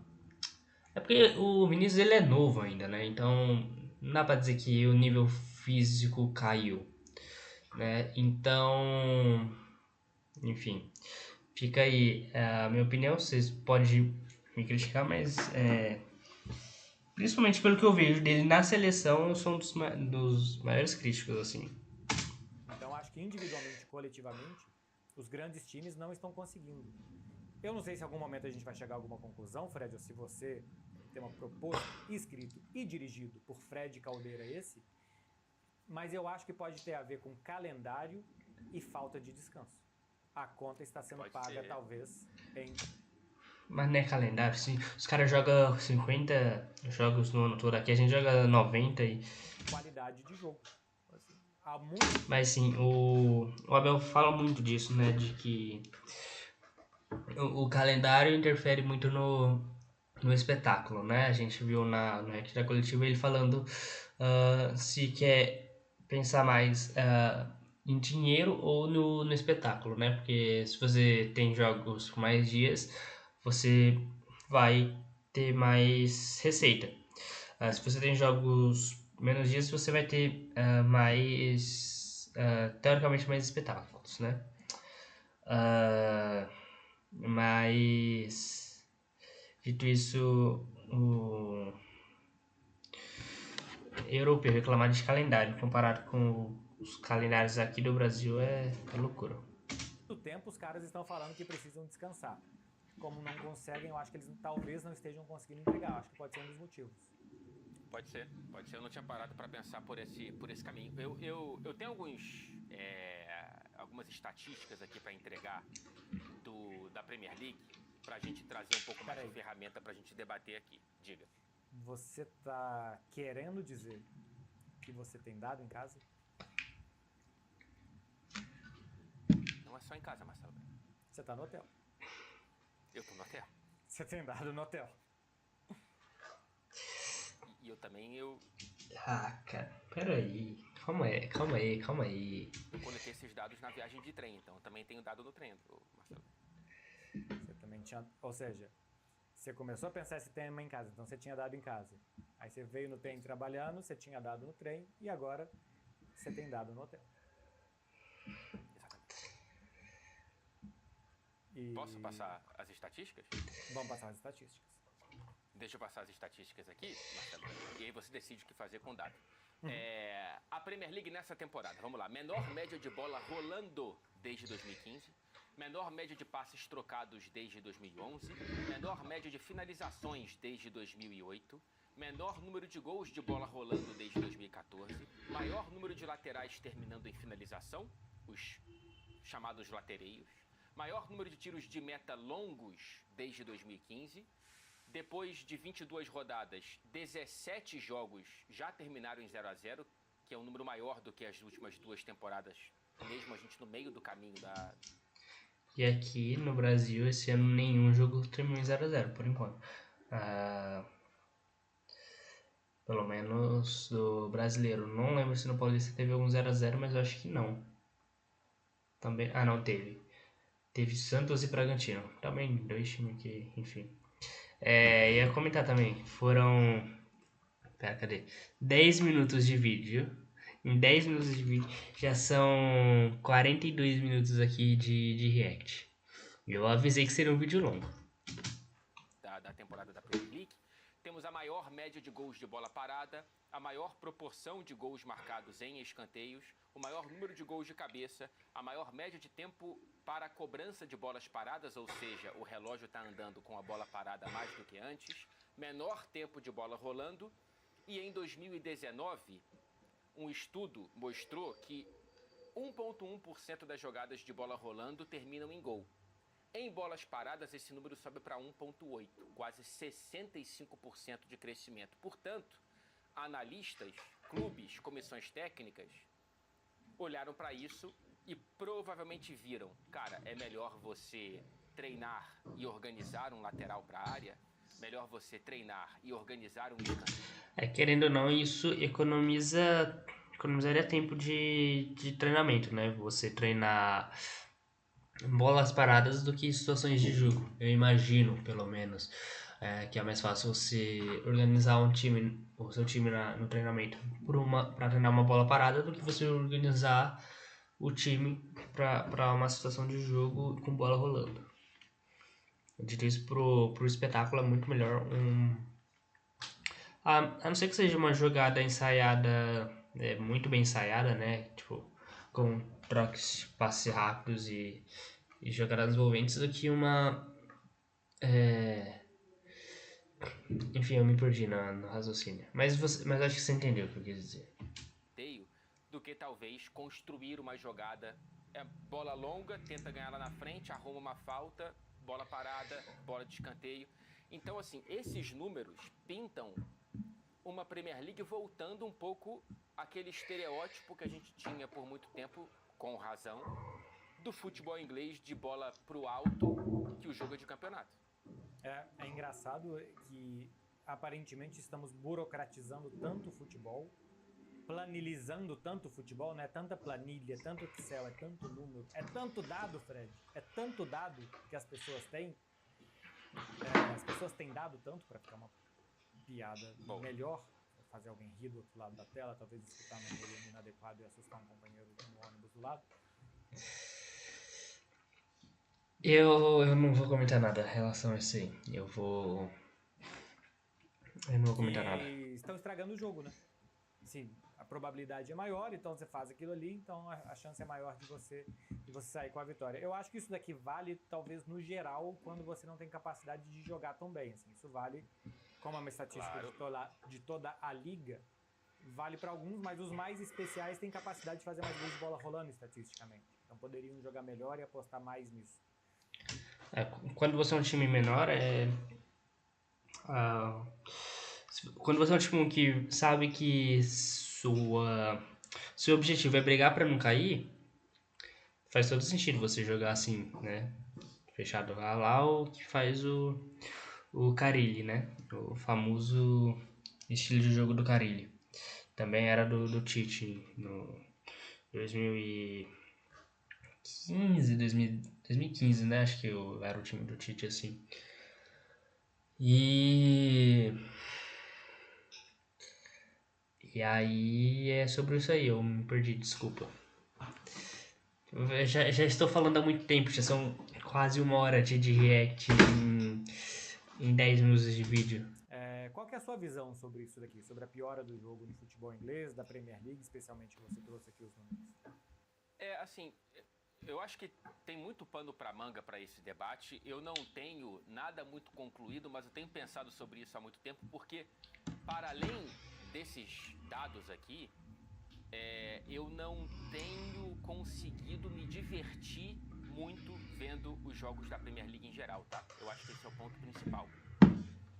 É porque o Vinícius ele é novo ainda, né? Então não dá pra dizer que o nível físico caiu, né? Então, enfim, fica aí a minha opinião. Vocês podem me criticar, mas principalmente pelo que eu vejo dele na seleção, eu sou um dos maiores críticos, assim. Então acho que individualmente e coletivamente, os grandes times não estão conseguindo. Eu não sei se em algum momento a gente vai chegar a alguma conclusão, Fred, ou se você tem uma proposto, escrito e dirigido por Fred Caldeira mas eu acho que pode ter a ver com calendário e falta de descanso. A conta está sendo paga, talvez, em... Mas não é calendário, sim. Os caras jogam 50 jogos no ano todo. Aqui a gente joga 90 e... qualidade de jogo. Assim, há muito... Mas sim, o Abel fala muito disso, né? De que o calendário interfere muito no espetáculo, né? A gente viu no Hack da Coletiva ele falando se quer pensar mais em dinheiro ou no espetáculo, né? Porque se você tem jogos com mais dias, você vai ter mais receita. Se você tem jogos menos dias, você vai ter teoricamente mais espetáculos, né? Mas dito isso, o europeu reclamar de calendário comparado com os calendários aqui do Brasil é loucura. Muito tempo os caras estão falando que precisam descansar. Como não conseguem, eu acho que eles talvez não estejam conseguindo entregar. Acho que pode ser um dos motivos. Pode ser. Eu não tinha parado para pensar por esse caminho. Eu tenho algumas estatísticas aqui para entregar da Premier League. pra gente trazer um pouco mais de Peraí. ferramenta pra gente debater aqui. Diga. Você tá querendo dizer que você tem dado em casa? Não é só em casa, Marcelo. Você tá no hotel. Eu tô no hotel. Você tem dado no hotel. E eu também, Ah, cara, peraí. Calma aí. eu coletei esses dados na viagem de trem, então eu também tenho dado no trem, Marcelo. Você também tinha... Ou seja, você começou a pensar esse tema em casa, então você tinha dado em casa. Aí você veio no trem trabalhando, você tinha dado no trem, e agora você tem dado no hotel. Exatamente. E... Posso passar as estatísticas? Vamos passar as estatísticas. Deixa eu passar as estatísticas aqui, Marcelo, e aí você decide o que fazer com o dado. A Premier League nessa temporada, vamos lá. Menor média de bola rolando desde 2015. Menor média de passes trocados desde 2011. Menor média de finalizações desde 2008. Menor número de gols de bola rolando desde 2014. Maior número de laterais terminando em finalização, os chamados latereios. Maior número de tiros de meta longos desde 2015. Depois de 22 rodadas, 17 jogos já terminaram em 0-0, que é um número maior do que as últimas 2 temporadas, mesmo a gente no meio do caminho da... E aqui no Brasil, esse ano, nenhum jogo terminou em 0x0, por enquanto. Pelo menos do brasileiro. Não lembro se no Paulista teve algum 0x0, mas eu acho que não. Também... Ah, não, teve. Teve Santos e Bragantino. Também dois times que, enfim. Ia comentar também. Foram... Pera, cadê? 10 minutos de vídeo. Em 10 minutos de vídeo já são 42 minutos aqui de react. Eu avisei que seria um vídeo longo. da temporada da Premier League. Temos a maior média de gols de bola parada, a maior proporção de gols marcados em escanteios, o maior número de gols de cabeça, a maior média de tempo para a cobrança de bolas paradas, ou seja, o relógio está andando com a bola parada mais do que antes, menor tempo de bola rolando, e em 2019, um estudo mostrou que 1,1% das jogadas de bola rolando terminam em gol. Em bolas paradas, esse número sobe para 1,8%, quase 65% de crescimento. Portanto, analistas, clubes, comissões técnicas olharam para isso e provavelmente viram, cara, é melhor você treinar e organizar um lateral para a área, melhor você treinar e organizar um escanteio. Querendo ou não, isso economizaria tempo de treinamento, né? Você treinar bolas paradas do que situações de jogo. Eu imagino, pelo menos, que é mais fácil você organizar um time, o seu time no treinamento para treinar uma bola parada do que você organizar o time para uma situação de jogo com bola rolando. Dito isso, pro espetáculo é muito melhor a não ser que seja uma jogada ensaiada, muito bem ensaiada, né? Tipo, com troques, passes rápidos e jogadas envolventes, do que uma... Enfim, eu me perdi no raciocínio. Mas acho que você entendeu o que eu quis dizer. Do que talvez construir uma jogada. Bola longa, tenta ganhar lá na frente, arruma uma falta, bola parada, bola de escanteio. Então, assim, esses números pintam uma Premier League voltando um pouco àquele estereótipo que a gente tinha por muito tempo, com razão, do futebol inglês de bola pro alto, que o jogo é de campeonato. É engraçado que aparentemente estamos burocratizando tanto o futebol, planilizando tanto o futebol, né? Tanta planilha, tanto Excel, é tanto número, é tanto dado, Fred, é tanto dado que as pessoas têm. As pessoas têm dado tanto para ficar uma piada melhor, fazer alguém rir do outro lado da tela, talvez escutar um volume inadequado e assustar um companheiro no ônibus do lado. Eu não vou comentar nada em relação a isso aí. Eu não vou comentar nada. Estão estragando o jogo, né? Sim, a probabilidade é maior, então você faz aquilo ali, então a chance é maior de você sair com a vitória. Eu acho que isso daqui vale, talvez, no geral, quando você não tem capacidade de jogar tão bem. Assim, isso vale, como é uma estatística de toda a liga, vale para alguns, mas os mais especiais têm capacidade de fazer mais gols de bola rolando estatisticamente. Então poderiam jogar melhor e apostar mais nisso. Quando você é um time menor, ah, quando você é um time que sabe que seu objetivo é brigar pra não cair, faz todo sentido você jogar assim, né? Fechado lá o que faz o Carille, né? O famoso estilo de jogo do Carille. Também era do Tite no 2015, 2015, né? Acho que era o time do Tite assim. E aí é sobre isso aí, eu me perdi, desculpa. Eu já estou falando há muito tempo, já são quase 1 hora de react em 10 minutos de vídeo. Qual que é a sua visão sobre isso daqui? Sobre a piora do jogo no futebol inglês, da Premier League, especialmente que você trouxe aqui os números? Assim, eu acho que tem muito pano para manga para esse debate. Eu não tenho nada muito concluído, mas eu tenho pensado sobre isso há muito tempo, porque para além desses dados aqui, eu não tenho conseguido me divertir muito vendo os jogos da Premier League em geral, tá? Eu acho que esse é o ponto principal.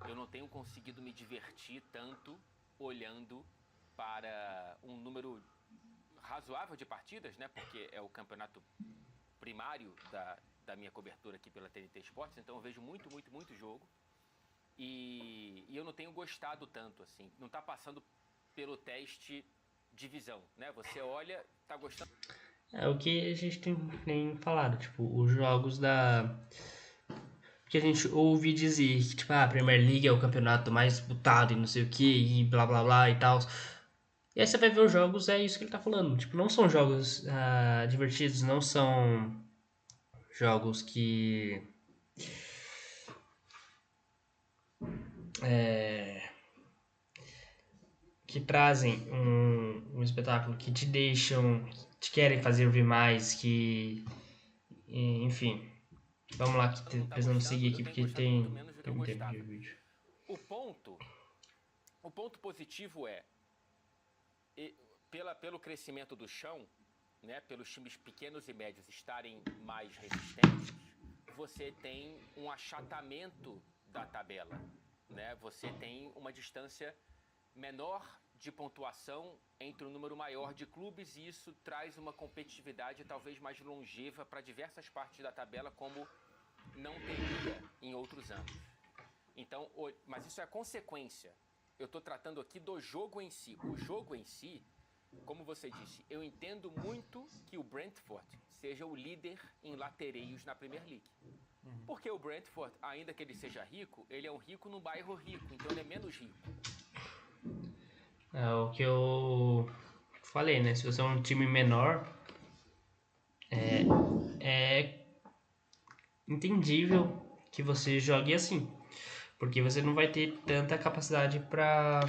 Eu não tenho conseguido me divertir tanto olhando para um número razoável de partidas, né? Porque é o campeonato primário da minha cobertura aqui pela TNT Esportes, então eu vejo muito jogo. E eu não tenho gostado tanto, assim. Não tá passando pelo teste de visão, né? Você olha, tá gostando. É o que a gente tem falado, tipo, os jogos que a gente ouve dizer que, tipo, a Premier League é o campeonato mais disputado e não sei o que, e blá blá blá e tal. E aí você vai ver os jogos, é isso que ele tá falando. Tipo, não são jogos divertidos, não são jogos que trazem um espetáculo, que te deixam, que te querem fazer ver mais, enfim. Vamos lá, que precisamos seguir aqui porque tem muito tempo de vídeo. O ponto positivo pelo crescimento do chão, né, pelos times pequenos e médios estarem mais resistentes, você tem um achatamento da tabela, né? Você tem uma distância menor de pontuação entre um número maior de clubes e isso traz uma competitividade talvez mais longeva para diversas partes da tabela, como não teria em outros anos. Então, mas isso é consequência. Eu estou tratando aqui do jogo em si. O jogo em si, como você disse, eu entendo muito que o Brentford seja o líder em latereios na Premier League. Porque o Brentford, ainda que ele seja rico, ele é um rico num bairro rico, então ele é menos rico. É o que eu falei, né? Se você é um time menor, é entendível que você jogue assim. Porque você não vai ter tanta capacidade para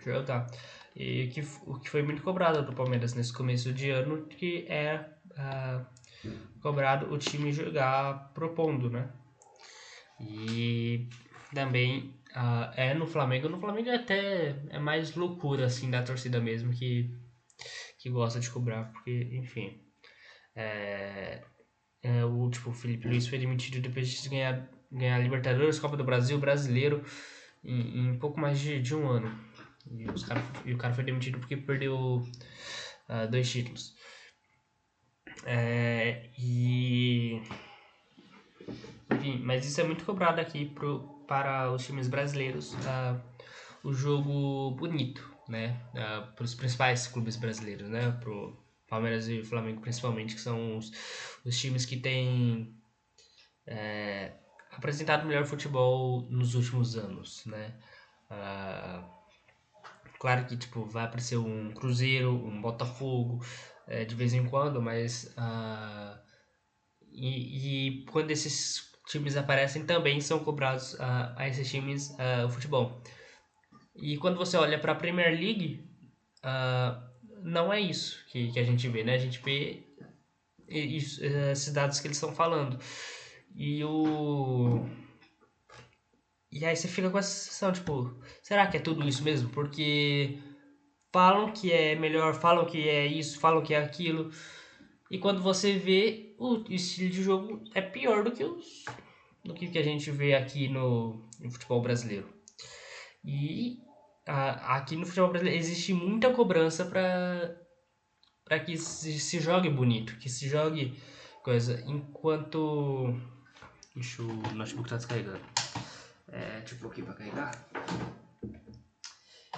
jogar. E o que foi muito cobrado do Palmeiras nesse começo de ano, que é cobrado o time jogar propondo, né? E também no Flamengo. No Flamengo até é mais loucura assim da torcida mesmo que gosta de cobrar, porque enfim. O Felipe Luiz foi demitido depois de ganhar Libertadores, Copa do Brasil, Brasileiro em pouco mais de um ano. E o cara foi demitido porque perdeu 2 títulos. Enfim, mas isso é muito cobrado aqui para os times brasileiros. O jogo bonito, né? Para os principais clubes brasileiros, né? Pro Palmeiras e Flamengo principalmente, que são os times que têm apresentado melhor futebol nos últimos anos, né? Claro que tipo, vai aparecer um Cruzeiro, um Botafogo, de vez em quando, mas e quando esses times aparecem também são cobrados a esses times o futebol. E quando você olha para a Premier League, não é isso que a gente vê, né? A gente vê esses dados que eles estão falando. E aí você fica com essa sensação, tipo, será que é tudo isso mesmo? Porque falam que é melhor, falam que é isso, falam que é aquilo. E quando você vê, o estilo de jogo é pior do que a gente vê aqui no futebol brasileiro. E aqui no futebol brasileiro existe muita cobrança para que se jogue bonito, que se jogue coisa. Enquanto. Deixa o notebook tá descarregando. Tipo aqui pra carregar.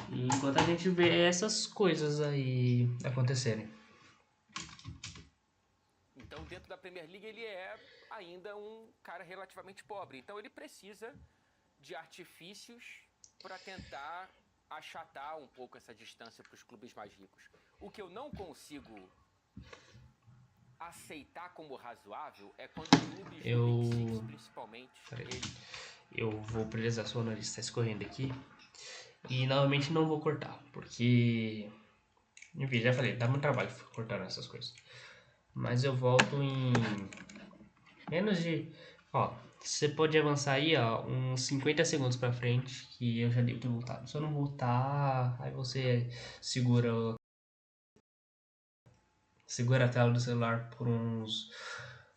E enquanto a gente vê essas coisas aí acontecerem. Então, dentro da Premier League, ele é ainda um cara relativamente pobre. Então, ele precisa de artifícios para tentar achatar um pouco essa distância para os clubes mais ricos. O que eu não consigo aceitar como razoável é quando clubes do Big Six, principalmente, Eu vou priorizar sua nariz, está escorrendo aqui. E novamente não vou cortar, porque. Enfim, já falei, dá muito trabalho cortar essas coisas. Mas eu volto em menos de. Ó, você pode avançar aí, ó, uns 50 segundos pra frente, que eu já devo ter voltado. Se eu não voltar, aí você segura a tela do celular por uns.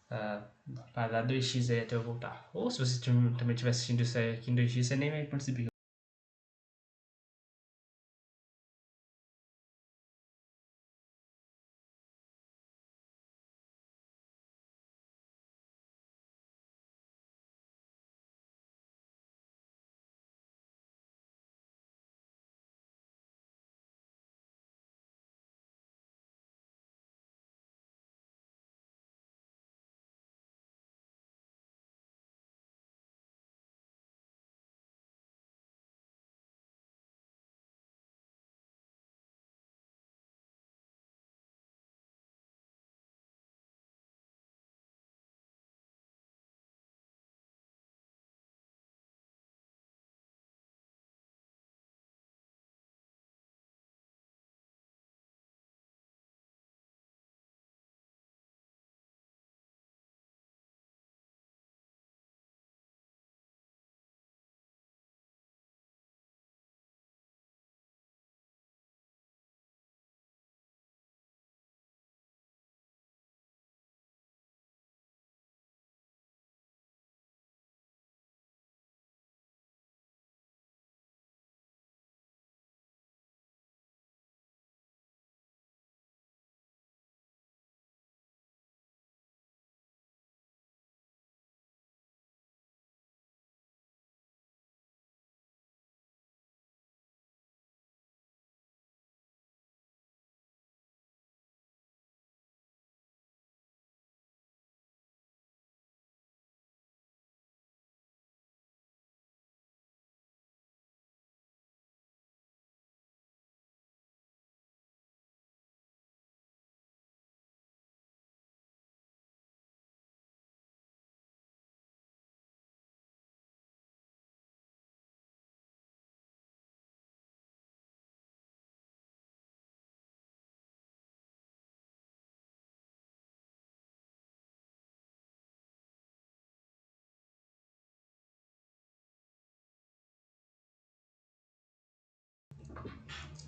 Pra dar 2x aí até eu voltar. Ou se você também estiver assistindo isso aqui em 2x, você nem vai perceber.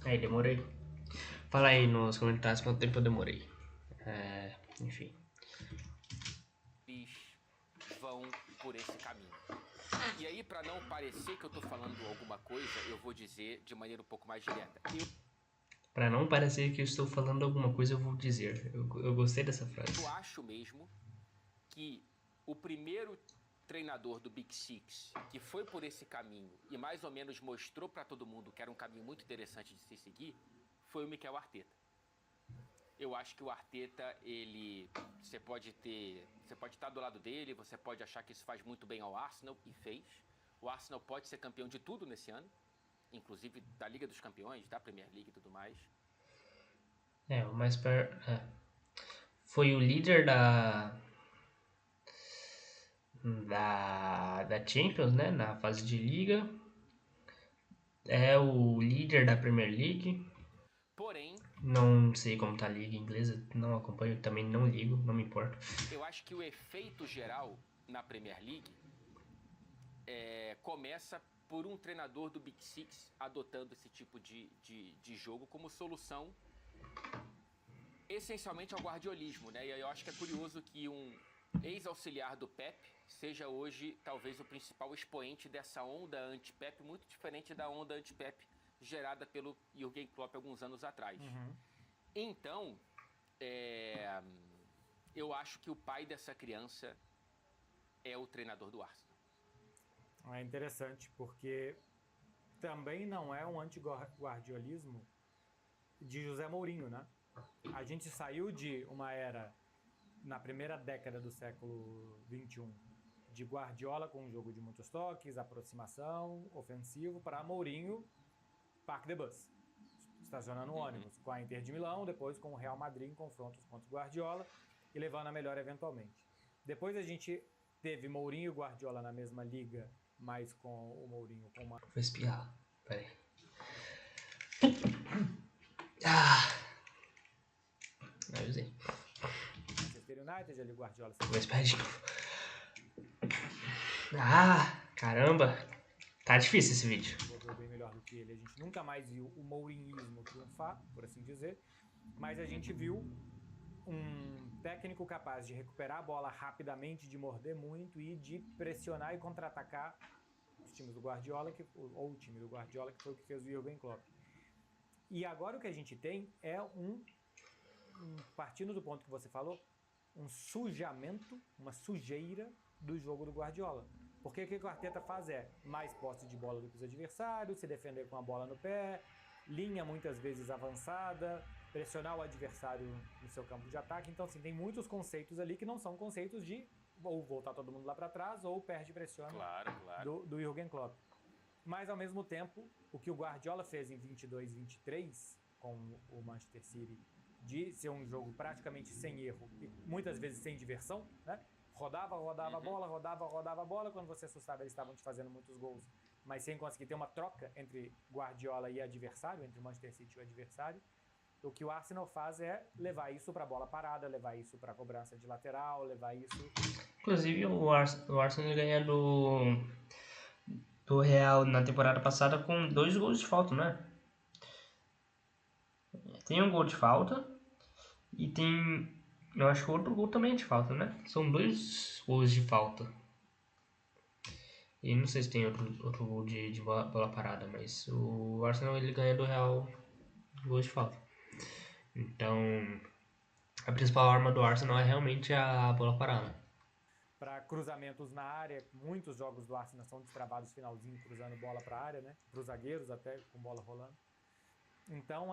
Aí, demorei. Fala aí nos comentários quanto tempo eu demorei. Enfim. Eles vão por esse caminho. E aí, para não parecer que eu tô falando alguma coisa, eu vou dizer de maneira um pouco mais direta. Pra não parecer que eu estou falando alguma coisa, eu vou dizer. Eu gostei dessa frase. Eu acho mesmo que o primeiro treinador do Big Six que foi por esse caminho e mais ou menos mostrou para todo mundo que era um caminho muito interessante de se seguir foi o Mikel Arteta. Eu acho que o Arteta, você pode estar do lado dele, você pode achar que isso faz muito bem ao Arsenal, e fez. O Arsenal pode ser campeão de tudo nesse ano, inclusive da Liga dos Campeões, da Premier League e tudo mais. O mais foi o líder da Champions, né? Na fase de liga. É o líder da Premier League. Porém, não sei como tá a liga inglesa, não acompanho, também não ligo, não me importo. Eu acho que o efeito geral na Premier League começa por um treinador do Big Six adotando esse tipo de jogo como solução essencialmente ao guardiolismo, né? E aí eu acho que é curioso que um ex-auxiliar do Pep seja hoje talvez o principal expoente dessa onda anti-Pep, muito diferente da onda anti-Pep gerada pelo Jürgen Klopp alguns anos atrás. Então, eu acho que o pai dessa criança é o treinador do Arsenal. É interessante, porque também não é um anti-guardiolismo de José Mourinho, né? A gente saiu de uma era, na primeira década do século XXI, de Guardiola com um jogo de muitos toques, aproximação, ofensivo, para Mourinho, Park the Bus, estacionando um ônibus, com a Inter de Milão, depois com o Real Madrid em confrontos contra o Guardiola e levando a melhor eventualmente. Depois a gente teve Mourinho e Guardiola na mesma liga, mas com o Mourinho com uma... Vou espirrar, peraí. Eu usei. Manchester United, ali o Guardiola... Vou espirrar de novo. Caramba. Tá difícil esse vídeo. Desenvolveu bem melhor do que ele. A gente nunca mais viu o mourinhismo triunfar, por assim dizer, mas a gente viu um técnico capaz de recuperar a bola rapidamente, de morder muito e de pressionar e contra-atacar os times do Guardiola, ou o time do Guardiola, que foi o que fez o Jürgen Klopp. E agora o que a gente tem é partindo do ponto que você falou, um sujamento, uma sujeira do jogo do Guardiola. Porque o que o Arteta faz é mais posse de bola do que os adversários, se defender com a bola no pé, linha muitas vezes avançada, pressionar o adversário no seu campo de ataque. Então, assim, tem muitos conceitos ali que não são conceitos de ou voltar todo mundo lá para trás ou perde pressione do Jürgen Klopp. Mas, ao mesmo tempo, o que o Guardiola fez em 22-23 com o Manchester City, de ser um jogo praticamente sem erro e muitas vezes sem diversão, né? Rodava a bola, rodava a bola. Quando você assustava, eles estavam te fazendo muitos gols, mas sem conseguir ter uma troca entre Guardiola e adversário, entre o Manchester City e o adversário. O que o Arsenal faz é levar isso para bola parada, levar isso para cobrança de lateral, levar isso... Inclusive, o Arsenal ganha do Real na temporada passada com 2 gols de falta, né? Tem um gol de falta e tem... Eu acho que o outro gol também é de falta, né? São 2 gols de falta. E não sei se tem outro gol de bola parada, mas o Arsenal ele ganha do Real gols de falta. Então, a principal arma do Arsenal é realmente a bola parada. Para cruzamentos na área, muitos jogos do Arsenal são destravados finalzinho, cruzando bola para a área, né? Para os zagueiros até, com bola rolando. Então,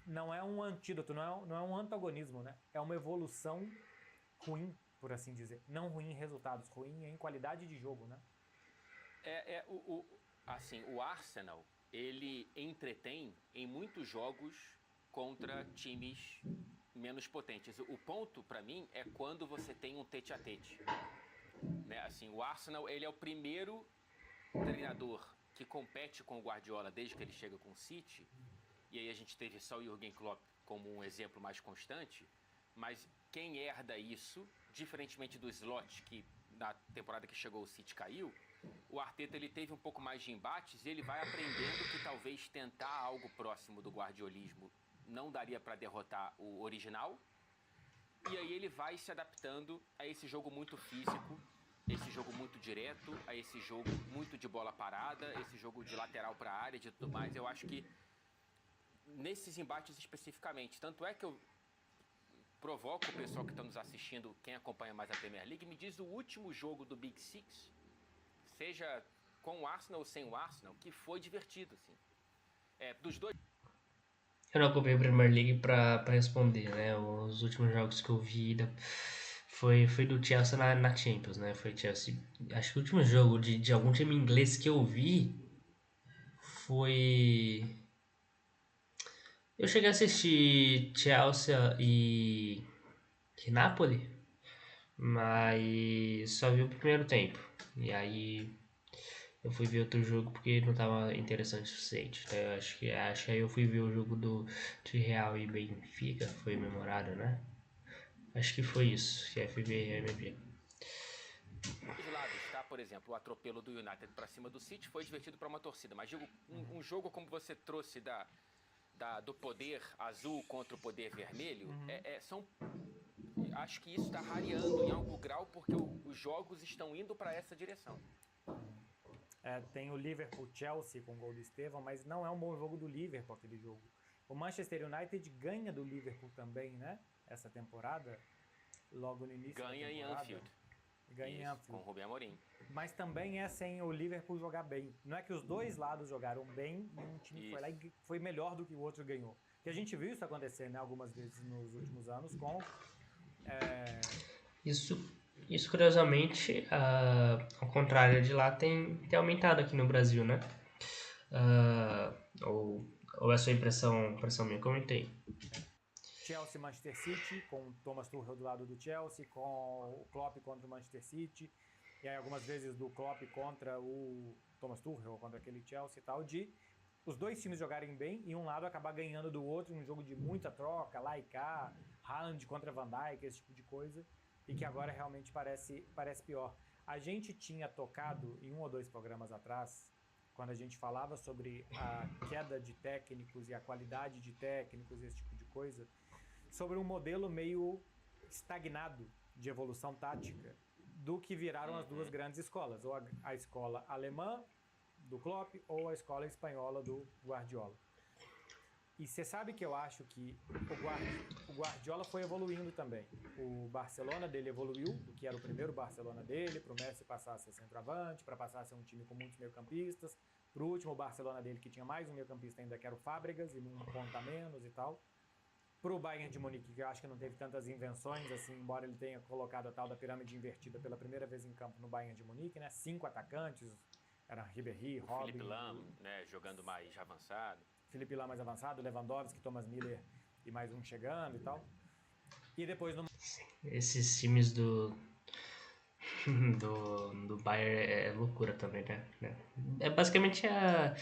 não é um antídoto, não é um antagonismo, né? É uma evolução ruim, por assim dizer. Não ruim em resultados, ruim em qualidade de jogo, né? Assim, o Arsenal, ele entretém em muitos jogos contra times menos potentes. O ponto, para mim, é quando você tem um tete-a-tete. Né? Assim, o Arsenal, ele é o primeiro treinador que compete com o Guardiola desde que ele chega com o City. E aí a gente teve só o Jürgen Klopp como um exemplo mais constante. Mas quem herda isso, diferentemente do Slot, que na temporada que chegou o City caiu, o Arteta ele teve um pouco mais de embates e ele vai aprendendo que talvez tentar algo próximo do guardiolismo não daria para derrotar o original. E aí ele vai se adaptando a esse jogo muito físico, esse jogo muito direto, a esse jogo muito de bola parada, esse jogo de lateral para a área e de tudo mais. Eu acho que nesses embates especificamente, tanto é que eu provoco o pessoal que está nos assistindo, quem acompanha mais a Premier League, me diz o último jogo do Big Six, seja com o Arsenal ou sem o Arsenal, que foi divertido, assim. Dos dois... Eu não acompanhei a Premier League pra responder, né? Os últimos jogos que eu vi foi do Chelsea na Champions, né? Foi Chelsea... Acho que o último jogo de algum time inglês que eu vi foi... Eu cheguei a assistir Chelsea e Napoli, mas só vi o primeiro tempo. E aí eu fui ver outro jogo porque não tava interessante o suficiente. Então, eu acho que aí eu fui ver o jogo de Real e Benfica, foi memorável, né? Acho que foi isso, que aí fui ver Real e Benfica. Os lados, tá? Por exemplo, o atropelo do United pra cima do City foi divertido pra uma torcida, mas digo, um jogo como você trouxe do poder azul contra o poder vermelho, acho que isso está rareando em algum grau porque os jogos estão indo para essa direção. Tem o Liverpool-Chelsea com o gol do Estevão, mas não é um bom jogo do Liverpool aquele jogo. O Manchester United ganha do Liverpool também, né? Essa temporada, logo no início ganha da temporada. Em Anfield. Ganha em Anfield. Com o Rubem Amorim. Mas também é sem o Liverpool jogar bem. Não é que os dois lados jogaram bem e um time foi lá e foi melhor do que o outro ganhou. Porque a gente viu isso acontecer, né, algumas vezes nos últimos anos com... Isso curiosamente, ao contrário de lá, tem aumentado aqui no Brasil, né? Ou é a sua impressão minha? Comentei. Chelsea, Manchester City, com o Thomas Tuchel do lado do Chelsea, com o Klopp contra o Manchester City, e aí algumas vezes do Klopp contra o Thomas Tuchel, contra aquele Chelsea e tal, de os dois times jogarem bem e um lado acabar ganhando do outro em um jogo de muita troca, lá e cá, Haaland contra Van Dijk, esse tipo de coisa, e que agora realmente parece pior. A gente tinha tocado em 1 ou 2 programas atrás, quando a gente falava sobre a queda de técnicos e a qualidade de técnicos, esse tipo de coisa, sobre um modelo meio estagnado de evolução tática do que viraram as duas grandes escolas, ou a escola alemã do Klopp ou a escola espanhola do Guardiola. E você sabe que eu acho que o Guardiola foi evoluindo também. O Barcelona dele evoluiu, do que era o primeiro Barcelona dele, para o Messi passar a ser centroavante, para passar a ser um time com muitos meio-campistas, para o último Barcelona dele, que tinha mais um meio-campista ainda, que era o Fábregas, e um ponta menos e tal. Para o Bayern de Munique, que eu acho que não teve tantas invenções, assim, embora ele tenha colocado a tal da pirâmide invertida pela primeira vez em campo no Bayern de Munique, né? 5 atacantes, era Ribéry, Robin... Felipe Lahm, né, jogando mais avançado. Felipe Lahm mais avançado, Lewandowski, Thomas Müller e mais um chegando e tal. E depois no... Esses times do Bayern é loucura também, né? É basicamente a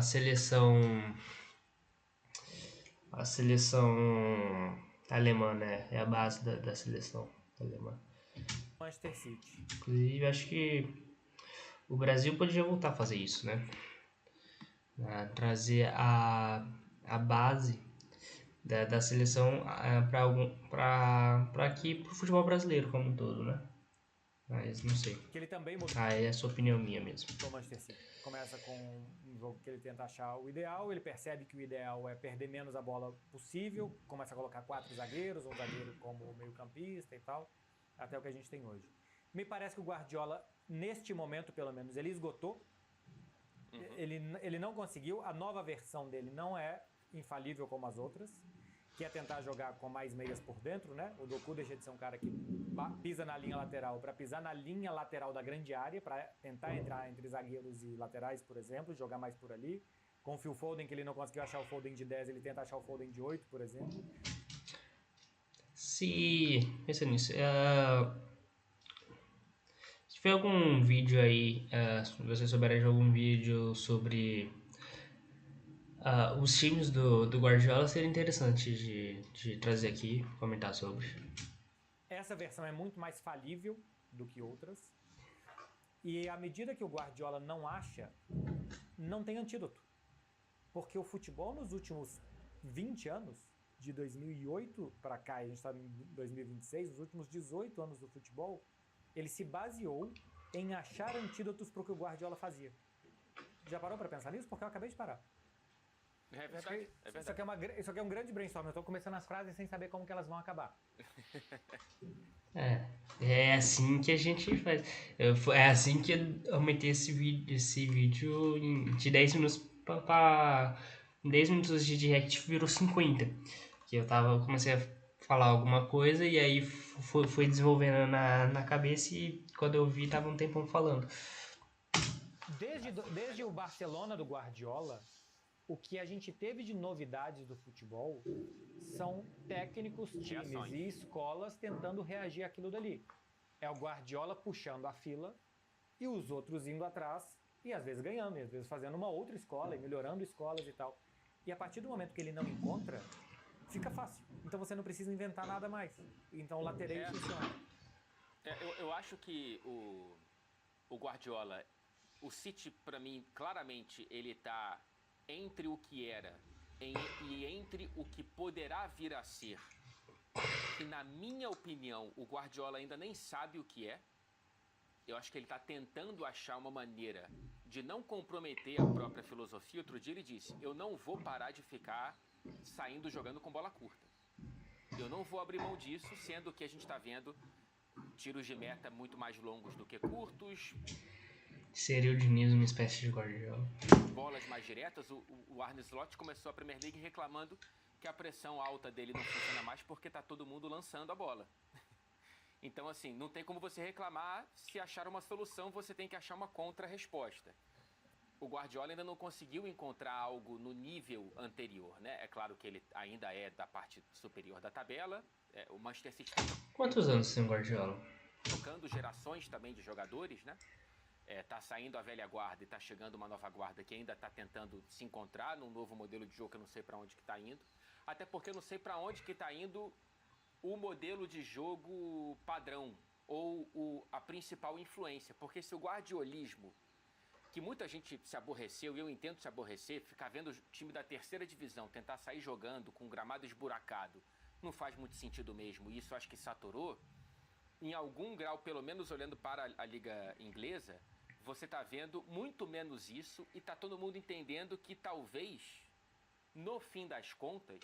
seleção alemã, né? É a base da seleção alemã. Manchester City. Inclusive, acho que o Brasil poderia voltar a fazer isso, né? Trazer a base da seleção para aqui, pro futebol brasileiro como um todo, né? Mas não sei. Que ele também mudou. É a sua opinião minha mesmo. O Manchester City começa com um jogo que ele tenta achar o ideal, ele percebe que o ideal é perder menos a bola possível, começa a colocar 4 zagueiros, um zagueiro como meio-campista e tal, até o que a gente tem hoje. Me parece que o Guardiola, neste momento pelo menos, ele esgotou. Ele não conseguiu, a nova versão dele não é infalível como as outras, que é tentar jogar com mais meias por dentro, né? O Doku deixa de ser um cara que pisa na linha lateral para pisar na linha lateral da grande área, para tentar entrar entre zagueiros e laterais, por exemplo, jogar mais por ali. Com o Phil Foden, que ele não conseguiu achar o Foden de 10, ele tenta achar o Foden de 8, por exemplo. Se pensa nisso, se tiver algum vídeo aí, se você souber de algum vídeo sobre os times do Guardiola, seria interessante de trazer aqui, comentar sobre. Essa versão é muito mais falível do que outras. E à medida que o Guardiola não acha, não tem antídoto. Porque o futebol nos últimos 20 anos, de 2008 para cá, a gente está em 2026, os últimos 18 anos do futebol, ele se baseou em achar antídotos para o que o Guardiola fazia. Já parou para pensar nisso? Porque eu acabei de parar. É verdade. Isso aqui é um grande brainstorm. Eu estou começando as frases sem saber como que elas vão acabar. É assim que a gente faz. É assim que eu aumentei esse vídeo de 10 minutos para 10 minutos de react virou 50. Que eu comecei a falar alguma coisa e aí foi desenvolvendo na cabeça e quando eu vi tava um tempão falando. Desde o Barcelona do Guardiola, o que a gente teve de novidades do futebol são técnicos, times e escolas tentando reagir àquilo dali. É o Guardiola puxando a fila e os outros indo atrás e às vezes ganhando, e às vezes fazendo uma outra escola e melhorando escolas e tal. E a partir do momento que ele não encontra, fica fácil. Então você não precisa inventar nada mais. Então o lateral funciona. Eu acho que o Guardiola, o City, para mim, claramente, ele tá entre o que era e entre o que poderá vir a ser, que na minha opinião o Guardiola ainda nem sabe o que é. Eu acho que ele está tentando achar uma maneira de não comprometer a própria filosofia. Outro dia ele disse: eu não vou parar de ficar saindo jogando com bola curta. Eu não vou abrir mão disso, sendo que a gente está vendo tiros de meta muito mais longos do que curtos. Seria o Diniz uma espécie de Guardiola. Bolas mais diretas. O Arne Slot começou a Premier League reclamando que a pressão alta dele não funciona mais porque tá todo mundo lançando a bola. Então, assim, não tem como você reclamar. Se achar uma solução, você tem que achar uma contra-resposta. O Guardiola ainda não conseguiu encontrar algo no nível anterior, né? É claro que ele ainda é da parte superior da tabela. O Manchester City está Quantos anos tem o Guardiola? tocando gerações também de jogadores, né? Tá saindo a velha guarda e tá chegando uma nova guarda que ainda tá tentando se encontrar num novo modelo de jogo que eu não sei para onde que tá indo. Até porque eu não sei para onde que tá indo o modelo de jogo padrão ou a principal influência. Porque se o guardiolismo, que muita gente se aborreceu, e eu entendo se aborrecer, ficar vendo o time da terceira divisão tentar sair jogando com gramado esburacado, não faz muito sentido mesmo. E isso acho que saturou. Em algum grau, pelo menos olhando para a liga inglesa, você tá vendo muito menos isso e tá todo mundo entendendo que talvez, no fim das contas...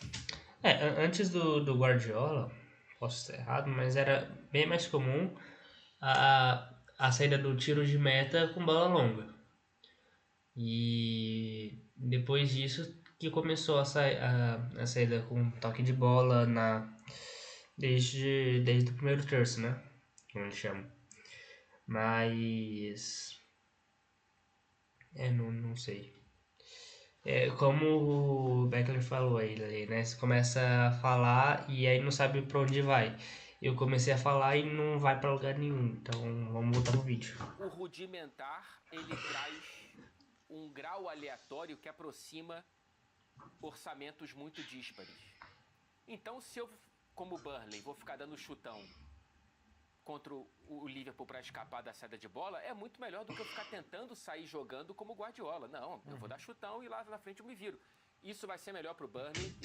Antes do Guardiola, posso estar errado, mas era bem mais comum a saída do tiro de meta com bola longa. E depois disso que começou a saída com toque de bola desde o primeiro terço, né? Como eles chamam. Mas... não sei. Como o Beckler falou aí, né? Você começa a falar e aí não sabe pra onde vai. Eu comecei a falar e não vai pra lugar nenhum. Então vamos voltar pro vídeo. O rudimentar, ele traz um grau aleatório que aproxima orçamentos muito díspares. Então, se eu, como Burnley, vou ficar dando chutão contra o Liverpool para escapar da saída de bola, é muito melhor do que eu ficar tentando sair jogando como Guardiola. Não, eu vou dar chutão e lá na frente eu me viro. Isso vai ser melhor pro Burnley.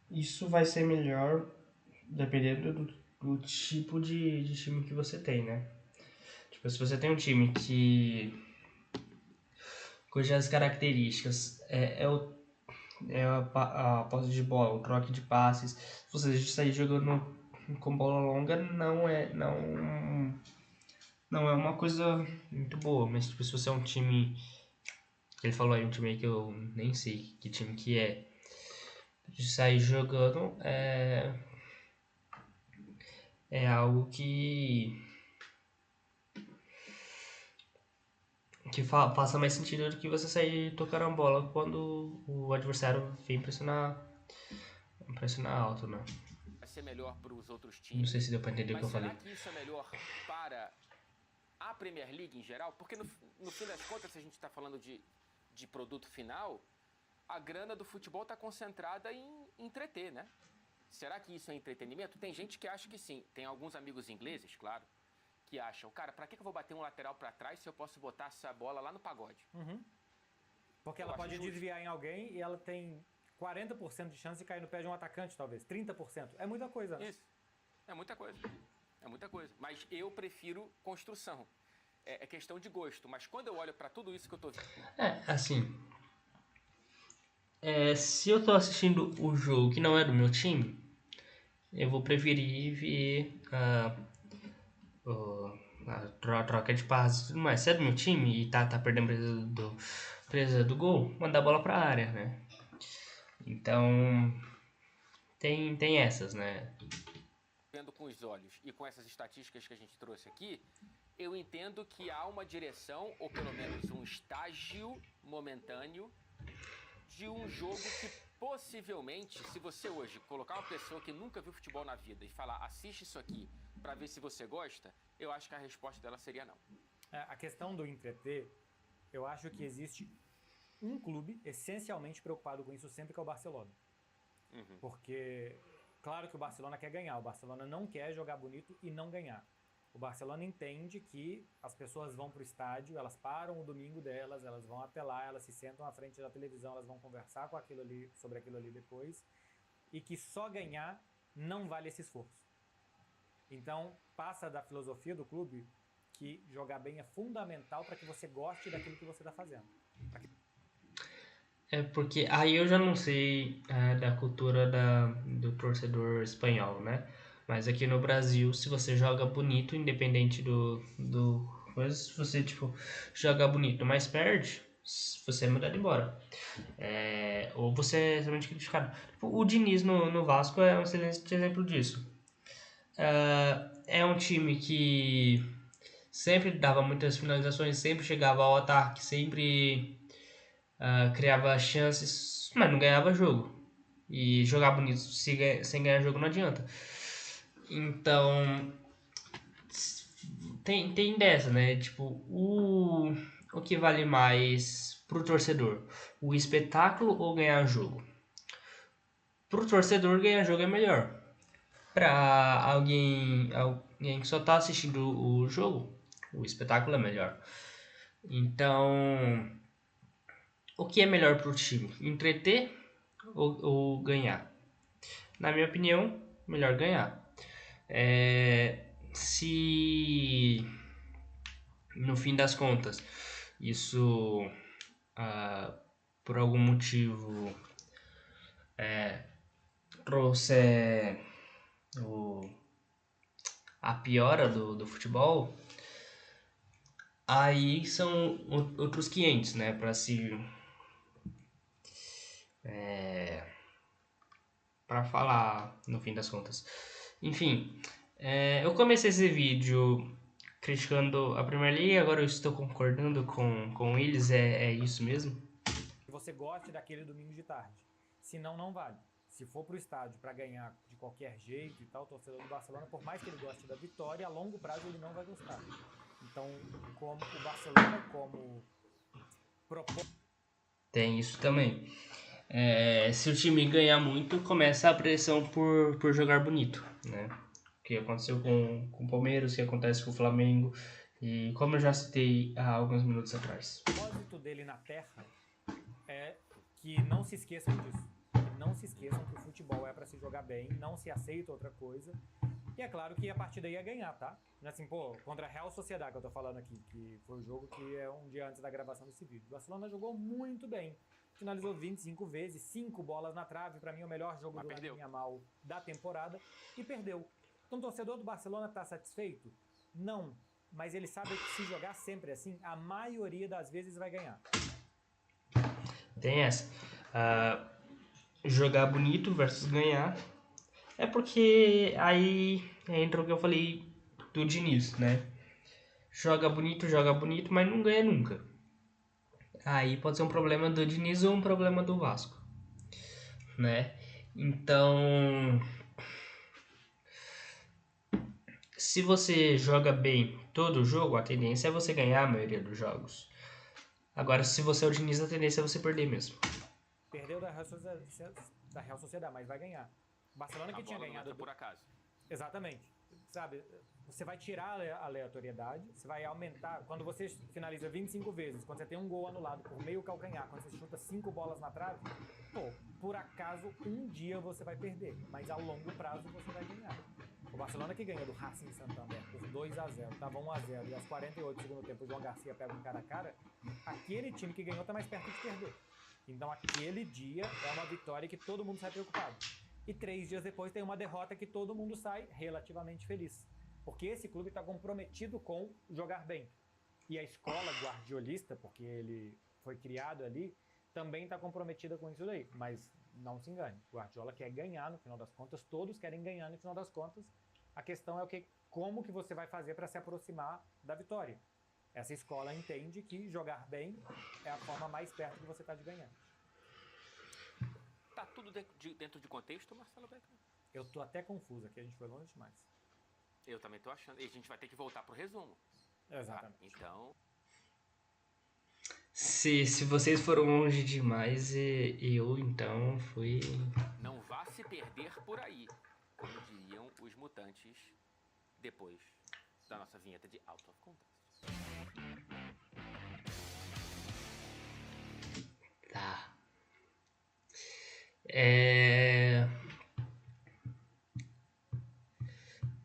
Isso vai ser melhor dependendo do tipo de time que você tem, né? Tipo, se você tem um time cujas características a posse de bola, o troque de passes, se você sair jogando com bola longa, não é uma coisa muito boa. Mas tipo, se você é um time, ele falou aí um time aí que eu nem sei que time que é, de sair jogando é algo que faça mais sentido do que você sair tocando a bola quando o adversário vem pressionar alto, né? Vai ser melhor para os outros Não times. sei se deu pra entender o que eu falei. Mas será que isso é melhor para a Premier League em geral? Porque no fim das contas, se a gente está falando de produto final, a grana do futebol está concentrada em entreter, né? Será que isso é entretenimento? Tem gente que acha que sim. Tem alguns amigos ingleses, claro, que acham, cara, pra que eu vou bater um lateral pra trás se eu posso botar essa bola lá no pagode? Porque ela pode desviar em alguém e ela tem 40% de chance de cair no pé de um atacante, talvez. 30%. É muita coisa. Isso. É muita coisa. É muita coisa. Mas eu prefiro construção. É questão de gosto. Mas quando eu olho pra tudo isso que eu tô vendo... Assim... se eu tô assistindo o jogo que não é do meu time, eu vou preferir ver a troca de passes e tudo mais. Se é do meu time e tá perdendo presa do gol, mandar a bola pra área, né? Então, tem essas, né? Vendo com os olhos e com essas estatísticas que a gente trouxe aqui, eu entendo que há uma direção, ou pelo menos um estágio momentâneo, de um jogo que possivelmente, se você hoje colocar uma pessoa que nunca viu futebol na vida e falar, assiste isso aqui pra ver se você gosta, eu acho que a resposta dela seria não. A questão do entreter, eu acho que existe um clube essencialmente preocupado com isso sempre, que é o Barcelona. Porque, claro que o Barcelona quer ganhar, o Barcelona não quer jogar bonito e não ganhar. O Barcelona entende que as pessoas vão para o estádio, elas param o domingo delas, elas vão até lá, elas se sentam à frente da televisão, elas vão conversar com aquilo ali, sobre aquilo ali depois, e que só ganhar não vale esse esforço. Então, passa da filosofia do clube que jogar bem é fundamental para que você goste daquilo que você está fazendo. É porque aí eu já não sei da cultura do torcedor espanhol, né? Mas aqui no Brasil, se você joga bonito, independente do coisa, se você, tipo, joga bonito, mas perde, você é mandado embora. Ou você é extremamente criticado. Tipo, o Diniz no Vasco é um excelente exemplo disso. É um time que sempre dava muitas finalizações, sempre chegava ao ataque, sempre criava chances, mas não ganhava jogo. E jogar bonito sem ganhar jogo não adianta. Então, tem dessa, né? Tipo, o que vale mais pro torcedor? O espetáculo ou ganhar jogo? Pro torcedor, ganhar jogo é melhor. Pra alguém que só tá assistindo o jogo, o espetáculo é melhor. Então, o que é melhor pro time? Entreter ou ganhar? Na minha opinião, melhor ganhar. Se no fim das contas isso por algum motivo trouxer a piora do futebol, aí são outros 500, né, para falar no fim das contas. Enfim, eu comecei esse vídeo criticando a Premier League, agora eu estou concordando com eles, é isso mesmo? Que você goste daquele domingo de tarde. Senão, não vale. Se for pro estádio para ganhar de qualquer jeito e tal, o torcedor do Barcelona, por mais que ele goste da vitória, a longo prazo ele não vai gostar. Então, como o Barcelona, como Tem isso também. Se o time ganhar muito, começa a pressão por jogar bonito, né? O que aconteceu com o Palmeiras, o que acontece com o Flamengo, e como eu já citei há alguns minutos atrás. O propósito dele na Terra é que não se esqueçam disso. Que não se esqueçam que o futebol é para se jogar bem, não se aceita outra coisa. E é claro que a partida ia ganhar, tá? Assim, contra a Real Sociedad que eu tô falando aqui, que foi o jogo que é um dia antes da gravação desse vídeo. O Barcelona jogou muito bem. Finalizou 25 vezes, 5 bolas na trave, para mim é o melhor jogo do Lamine Yamal da temporada, e perdeu. Então o torcedor do Barcelona tá satisfeito? Não. Mas ele sabe que se jogar sempre assim, a maioria das vezes vai ganhar. Tem essa. Jogar bonito versus ganhar. É porque aí entra o que eu falei do Diniz, né? Joga bonito, mas não ganha nunca. Aí pode ser um problema do Diniz ou um problema do Vasco, né? Então, se você joga bem todo jogo, a tendência é você ganhar a maioria dos jogos. Agora, se você é o Diniz, a tendência é você perder mesmo. Perdeu da Real Sociedad, mas vai ganhar. Barcelona que tinha ganhado por acaso. Exatamente. Sabe, você vai tirar a aleatoriedade, você vai aumentar. Quando você finaliza 25 vezes, quando você tem um gol anulado por meio calcanhar, quando você chuta 5 bolas na trave, por acaso, um dia você vai perder, mas a longo prazo você vai ganhar. O Barcelona que ganhou do Racing Santander por 2-0, tava 1-0 e aos 48 do segundo tempo o João Garcia pega um cara a cara, aquele time que ganhou tá mais perto de perder. Então aquele dia é uma vitória que todo mundo sai preocupado. E 3 dias depois tem uma derrota que todo mundo sai relativamente feliz. Porque esse clube está comprometido com jogar bem. E a escola guardiolista, porque ele foi criado ali, também está comprometida com isso daí. Mas não se engane, Guardiola quer ganhar no final das contas, todos querem ganhar no final das contas. A questão é como que você vai fazer para se aproximar da vitória. Essa escola entende que jogar bem é a forma mais perto que você está de ganhar. Tá tudo dentro de contexto, Marcelo Beckman? Eu tô até confuso aqui, a gente foi longe demais. Eu também tô achando. E a gente vai ter que voltar pro resumo. Exatamente. Então. Se vocês foram longe demais, eu então fui. Não vá se perder por aí, como diriam os mutantes depois da nossa vinheta de Out of Context. Tá.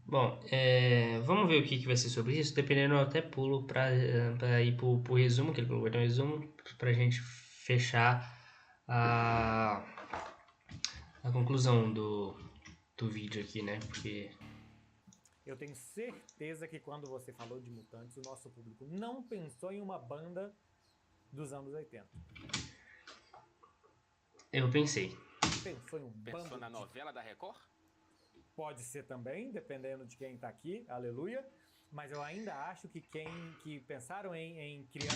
Bom, vamos ver o que vai ser sobre isso. Dependendo, eu até pulo pra ir pro resumo, que ele colocou um resumo, pra gente fechar a conclusão do vídeo aqui, né? Porque Eu tenho certeza que quando você falou de Mutantes, o nosso público não pensou em uma banda dos anos 80. eu pensei. Pensou em um Pensou bando na de... novela da Record? Pode ser também, dependendo de quem tá aqui, aleluia. Mas eu ainda acho que que pensaram em criar...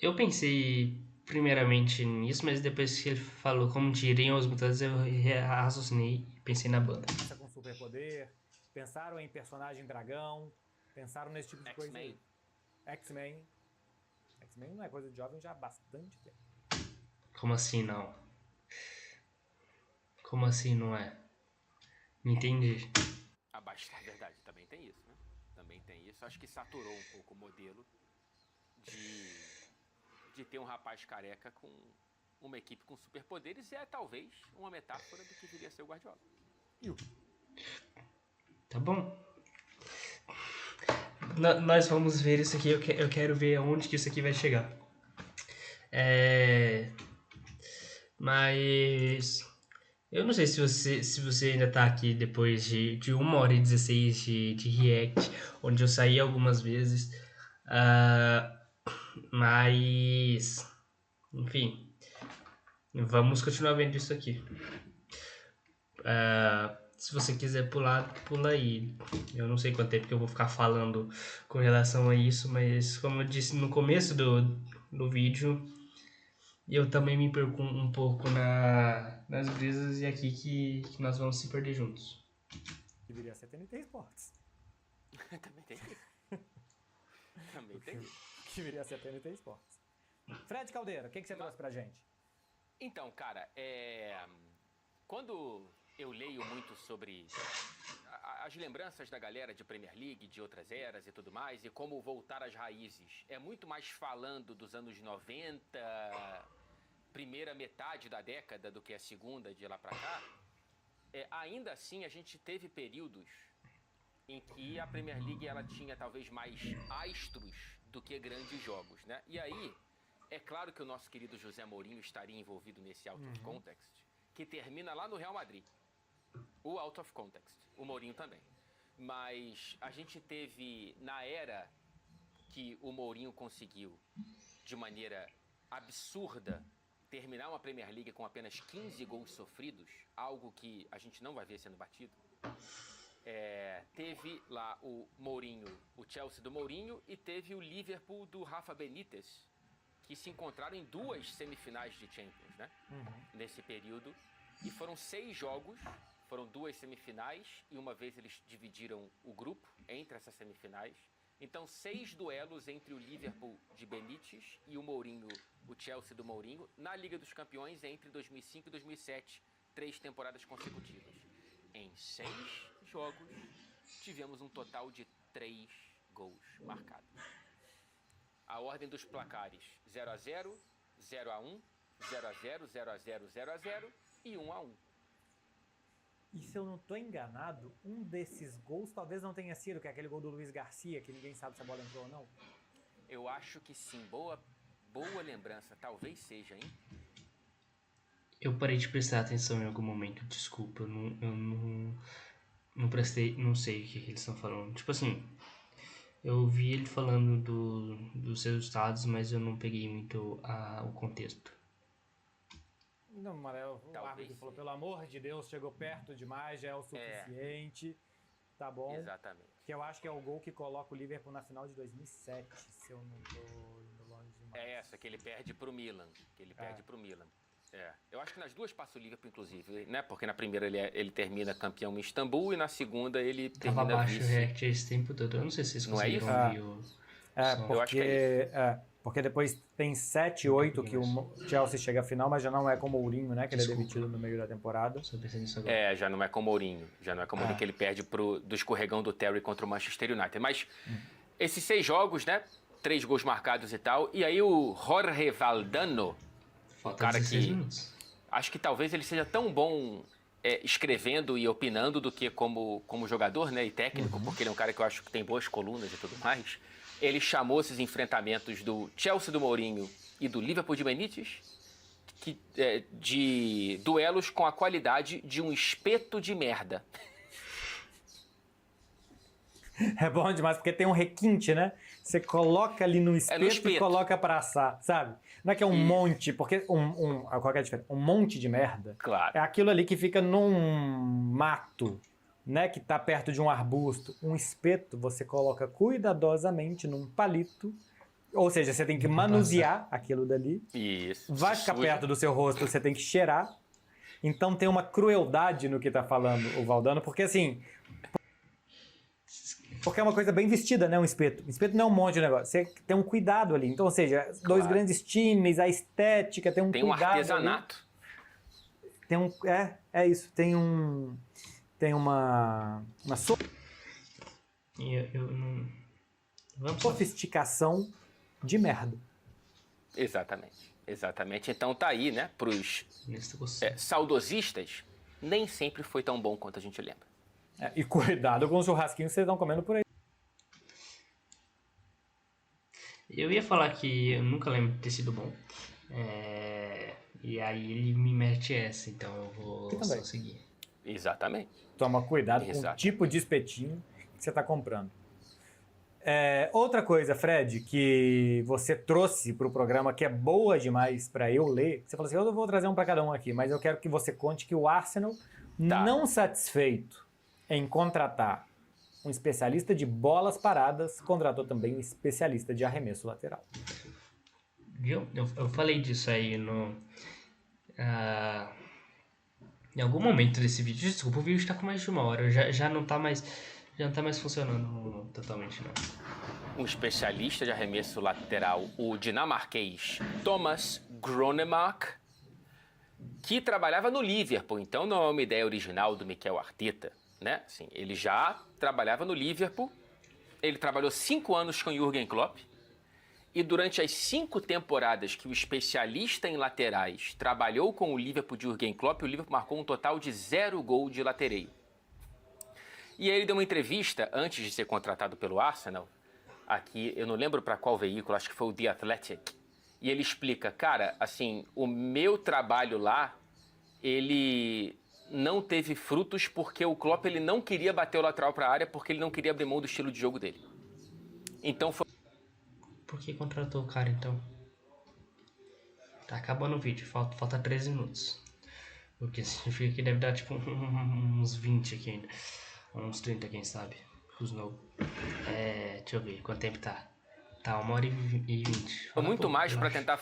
Eu pensei primeiramente nisso, mas depois que ele falou como diriam os mutantes, eu raciocinei e pensei na banda. com superpoder, pensaram em personagem dragão, pensaram nesse tipo de coisa aí. X-Men. X-Men não é coisa de jovem já há bastante tempo. Como assim não? Como assim não é? Não entendi. É verdade, também tem isso, né? Também tem isso. Acho que saturou um pouco o modelo de ter um rapaz careca com uma equipe com superpoderes, e é talvez uma metáfora do que viria a ser o Guardiola. Tá bom. Nós vamos ver isso aqui. Eu quero ver aonde que isso aqui vai chegar. Mas eu não sei se você ainda tá aqui depois de 1h16 de react, onde eu saí algumas vezes. Mas enfim, vamos continuar vendo isso aqui. Se você quiser pular, pula aí. Eu não sei quanto tempo que eu vou ficar falando com relação a isso, mas como eu disse no começo do vídeo, eu também me perco um pouco nas brisas, e é aqui que nós vamos se perder juntos. Deveria ser TNT Sports. Também tem isso. Também tem isso. Que viria a ser TNT Sports. Fred Caldeira, o que você trouxe pra gente? Então, cara, quando eu leio muito sobre as lembranças da galera de Premier League, de outras eras e tudo mais, e como voltar às raízes, é muito mais falando dos anos 90, primeira metade da década, do que a segunda, de lá pra cá. Ainda assim, a gente teve períodos em que a Premier League ela tinha talvez mais astros do que grandes jogos, né? E aí, é claro que o nosso querido José Mourinho estaria envolvido nesse Out of Context, que termina lá no Real Madrid. O Out of Context, o Mourinho também. Mas a gente teve, na era que o Mourinho conseguiu, de maneira absurda, terminar uma Premier League com apenas 15 gols sofridos, algo que a gente não vai ver sendo batido. Teve lá o Mourinho, o Chelsea do Mourinho, e teve o Liverpool do Rafa Benítez, que se encontraram em 2 semifinais de Champions, né? Nesse período. E foram 6 jogos, foram 2 semifinais, e uma vez eles dividiram o grupo entre essas semifinais. Então, 6 duelos entre o Liverpool de Benítez e o Mourinho, o Chelsea do Mourinho, na Liga dos Campeões entre 2005 e 2007, 3 temporadas consecutivas. Em 6 jogos, tivemos um total de 3 gols marcados. A ordem dos placares: 0-0, 0-1, 0-0, 0-0, 0-0 e 1-1. E se eu não tô enganado, um desses gols talvez não tenha sido, que é aquele gol do Luiz Garcia, que ninguém sabe se a bola entrou ou não. Eu acho que sim. Boa lembrança. Talvez seja, hein? Eu parei de prestar atenção em algum momento, desculpa. Eu não prestei, não sei o que eles estão falando. Tipo assim, eu ouvi ele falando dos resultados, mas eu não peguei muito o contexto. Não, Marel, o árbitro falou, pelo amor de Deus, chegou perto demais, já é o suficiente. Tá bom. Exatamente. Que eu acho que é o gol que coloca o Liverpool na final de 2007, se eu não tô indo longe demais. É essa, que ele perde pro Milan. Eu acho que nas duas passa o Liverpool, inclusive, né? Porque na primeira ele termina campeão em Istambul, e na segunda ele termina Tava baixo vice. o react esse tempo todo. Eu não sei se vocês conseguiram ouvir o som. Porque, Porque depois tem 7, 8 que o Chelsea chega à final, mas já não é com o Mourinho, né? Que ele é demitido no meio da temporada. Já não é com o Mourinho. Já não é com o Mourinho que ele perde do escorregão do Terry contra o Manchester United. Mas esses 6 jogos, né? 3 gols marcados e tal. E aí o Jorge Valdano, um cara que acho que talvez ele seja tão bom escrevendo e opinando do que como jogador, né? E técnico, porque ele é um cara que eu acho que tem boas colunas e tudo mais. Ele chamou esses enfrentamentos do Chelsea do Mourinho e do Liverpool de Benítez de duelos com a qualidade de um espeto de merda. É bom demais, porque tem um requinte, né? Você coloca ali no espeto e coloca pra assar, sabe? Não é que é um monte, porque qual que é a diferença? Um monte de merda claro. É aquilo ali que fica num mato, né, que tá perto de um arbusto. Um espeto você coloca cuidadosamente num palito, ou seja, você tem que manusear aquilo dali. Isso. Vai ficar perto do seu rosto, você tem que cheirar. Então tem uma crueldade no que tá falando o Valdano, porque assim... Porque é uma coisa bem vestida, né, um espeto. Um espeto não é um monte de negócio. Você tem um cuidado ali. Então, ou seja, dois grandes times, a estética, tem um cuidado. Tem um artesanato. Ali. É isso. Tem uma sofisticação de merda. Exatamente. Então tá aí, né, pros saudosistas, nem sempre foi tão bom quanto a gente lembra. E cuidado com os churrasquinhos que vocês estão comendo por aí. Eu ia falar que eu nunca lembro de ter sido bom. E aí ele me mete essa, então eu vou só seguir. Exatamente. Toma cuidado com o tipo de espetinho que você está comprando. Outra coisa, Fred, que você trouxe para o programa que é boa demais para eu ler. Você falou assim, eu vou trazer um para cada um aqui, mas eu quero que você conte que o Arsenal, não satisfeito em contratar um especialista de bolas paradas, contratou também um especialista de arremesso lateral. Viu? Eu falei disso aí em algum momento desse vídeo. Desculpa, o vídeo está com mais de 1 hora. Já não está mais funcionando totalmente, não. Um especialista de arremesso lateral, o dinamarquês Thomas Gronemark, que trabalhava no Liverpool. Então não é uma ideia original do Mikel Arteta, né? Assim, ele já trabalhava no Liverpool. Ele trabalhou 5 anos com Jürgen Klopp. E durante as 5 temporadas que o especialista em laterais trabalhou com o Liverpool de Jürgen Klopp, o Liverpool marcou um total de 0 gol de latereio. E aí ele deu uma entrevista antes de ser contratado pelo Arsenal, aqui, eu não lembro para qual veículo, acho que foi o The Athletic, e ele explica, cara, assim, o meu trabalho lá, ele não teve frutos porque o Klopp ele não queria bater o lateral para a área porque ele não queria abrir mão do estilo de jogo dele. Então foi... Por que contratou o cara, então? Tá acabando o vídeo, falta 13 minutos. O que significa que deve dar tipo uns 20 aqui ainda. Uns 30, quem sabe. Who's know? Deixa eu ver quanto tempo tá. Tá 1 hora e 20. Foi muito mais para tentar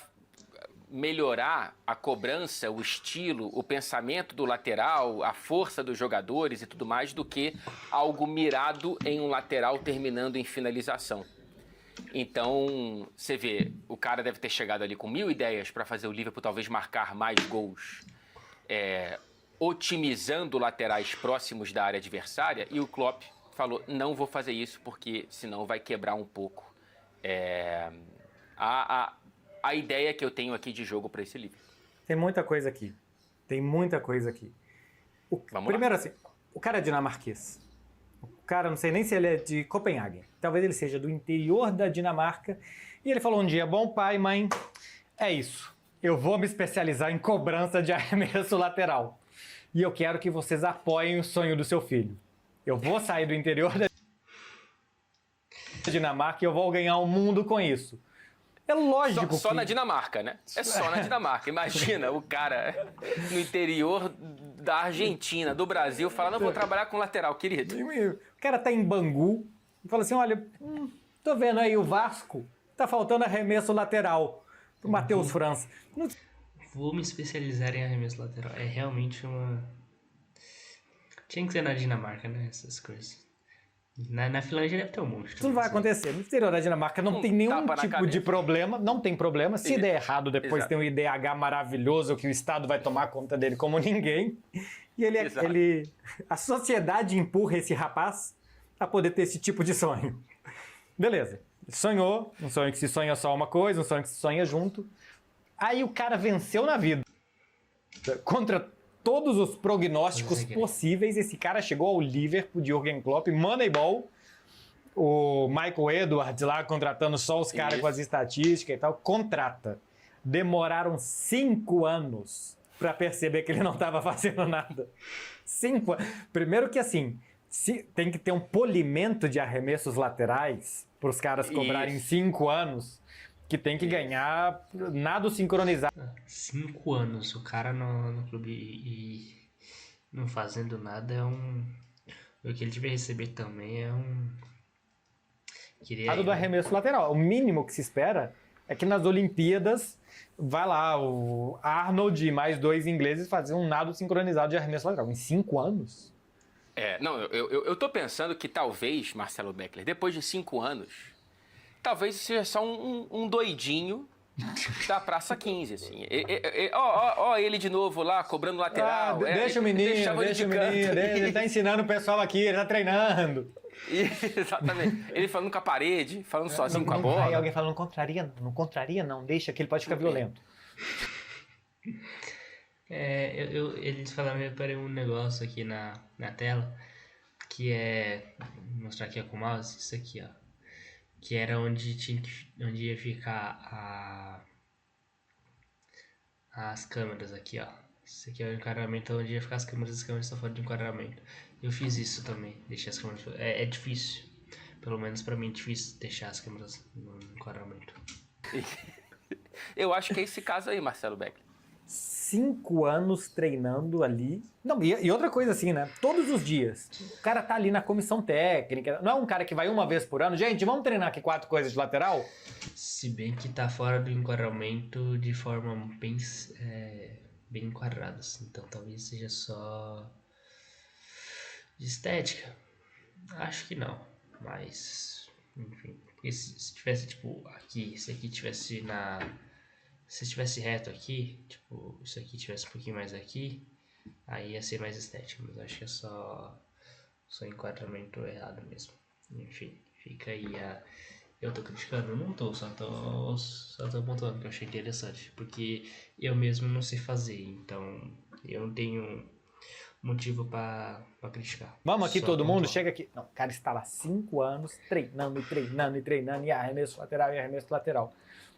melhorar a cobrança, o estilo, o pensamento do lateral, a força dos jogadores e tudo mais, do que algo mirado em um lateral terminando em finalização. Então, você vê, o cara deve ter chegado ali com 1000 ideias para fazer o Liverpool talvez marcar mais gols, otimizando laterais próximos da área adversária, e o Klopp falou, não vou fazer isso porque senão vai quebrar um pouco a ideia que eu tenho aqui de jogo para esse Liverpool. Tem muita coisa aqui. Primeiro assim, o cara é dinamarquês. O cara, não sei nem se ele é de Copenhague. Talvez ele seja do interior da Dinamarca. E ele falou um dia, bom pai, mãe, é isso. Eu vou me especializar em cobrança de arremesso lateral. E eu quero que vocês apoiem o sonho do seu filho. Eu vou sair do interior da Dinamarca e eu vou ganhar o mundo com isso. É lógico só na Dinamarca, né? É só na Dinamarca. Imagina o cara no interior da Argentina, do Brasil, falando, não vou trabalhar com lateral, querido. O cara tá em Bangu e fala assim, olha, tô vendo aí o Vasco, tá faltando arremesso lateral pro Matheus França. Vou me especializar em arremesso lateral. É realmente uma... Tinha que ser na Dinamarca, né? Essas coisas. Na Finlândia deve ter um monstro. Isso não vai acontecer. No exterior da Dinamarca não tem nenhum tapa na tipo cabeça. de problema. Não tem problema. Se der errado, depois Exato. tem um IDH maravilhoso que o Estado vai tomar conta dele como ninguém. E Exato. a sociedade empurra esse rapaz a poder ter esse tipo de sonho. Beleza. Sonhou, um sonho que se sonha só uma coisa, um sonho que se sonha junto. Aí o cara venceu na vida. Contra todos os prognósticos possíveis, esse cara chegou ao Liverpool de Jürgen Klopp, Moneyball, o Michael Edwards lá contratando só os caras com as estatísticas e tal, contrata. Demoraram 5 anos para perceber que ele não estava fazendo nada. 5 anos. Primeiro que assim, tem que ter um polimento de arremessos laterais para os caras cobrarem 5 anos, que tem que ganhar nado sincronizado. 5 anos, o cara no clube e não fazendo nada é um... O que ele devia receber também é um... Do arremesso lateral. O mínimo que se espera é que nas Olimpíadas vai lá o Arnold e mais 2 ingleses fazer um nado sincronizado de arremesso lateral. Em 5 anos? Eu tô pensando que talvez, Marcelo Beckler, depois de 5 anos, talvez seja só um doidinho da Praça 15, assim. Ó, ele de novo lá, cobrando lateral. Deixa o menino, ele tá ensinando o pessoal aqui, ele tá treinando. Exatamente. Ele falando com a parede, falando sozinho com a bola. Aí alguém fala, não contraria não, deixa que ele pode ficar violento. Eles falaram, eu reparei um negócio aqui na tela, que é, vou mostrar aqui com o mouse, isso aqui, ó, que era onde ia ficar as câmeras aqui, ó. Isso aqui é o enquadramento onde ia ficar as câmeras estão fora de enquadramento. Eu fiz isso também, deixei as câmeras, é difícil, pelo menos pra mim é difícil deixar as câmeras no enquadramento. Eu acho que é esse caso aí, Marcelo Beckler. 5 anos treinando ali. Não, e outra coisa assim, né? Todos os dias. O cara tá ali na comissão técnica. Não é um cara que vai uma vez por ano. Gente, vamos treinar aqui 4 coisas de lateral? Se bem que tá fora do enquadramento de forma bem enquadrada, assim. Então talvez seja só de estética. Acho que não. Mas, enfim. Porque se tivesse, tipo, aqui, se aqui tivesse se estivesse reto aqui, tipo, isso aqui tivesse um pouquinho mais aqui, aí ia ser mais estético, mas acho que é só enquadramento errado mesmo. Enfim, fica aí Eu tô criticando? Não tô, só tô apontando que eu achei interessante, porque eu mesmo não sei fazer, então eu não tenho motivo pra criticar. Vamos aqui, Só todo mundo, pontuar. chega aqui. Não, o cara está lá 5 anos treinando, e arremesso lateral.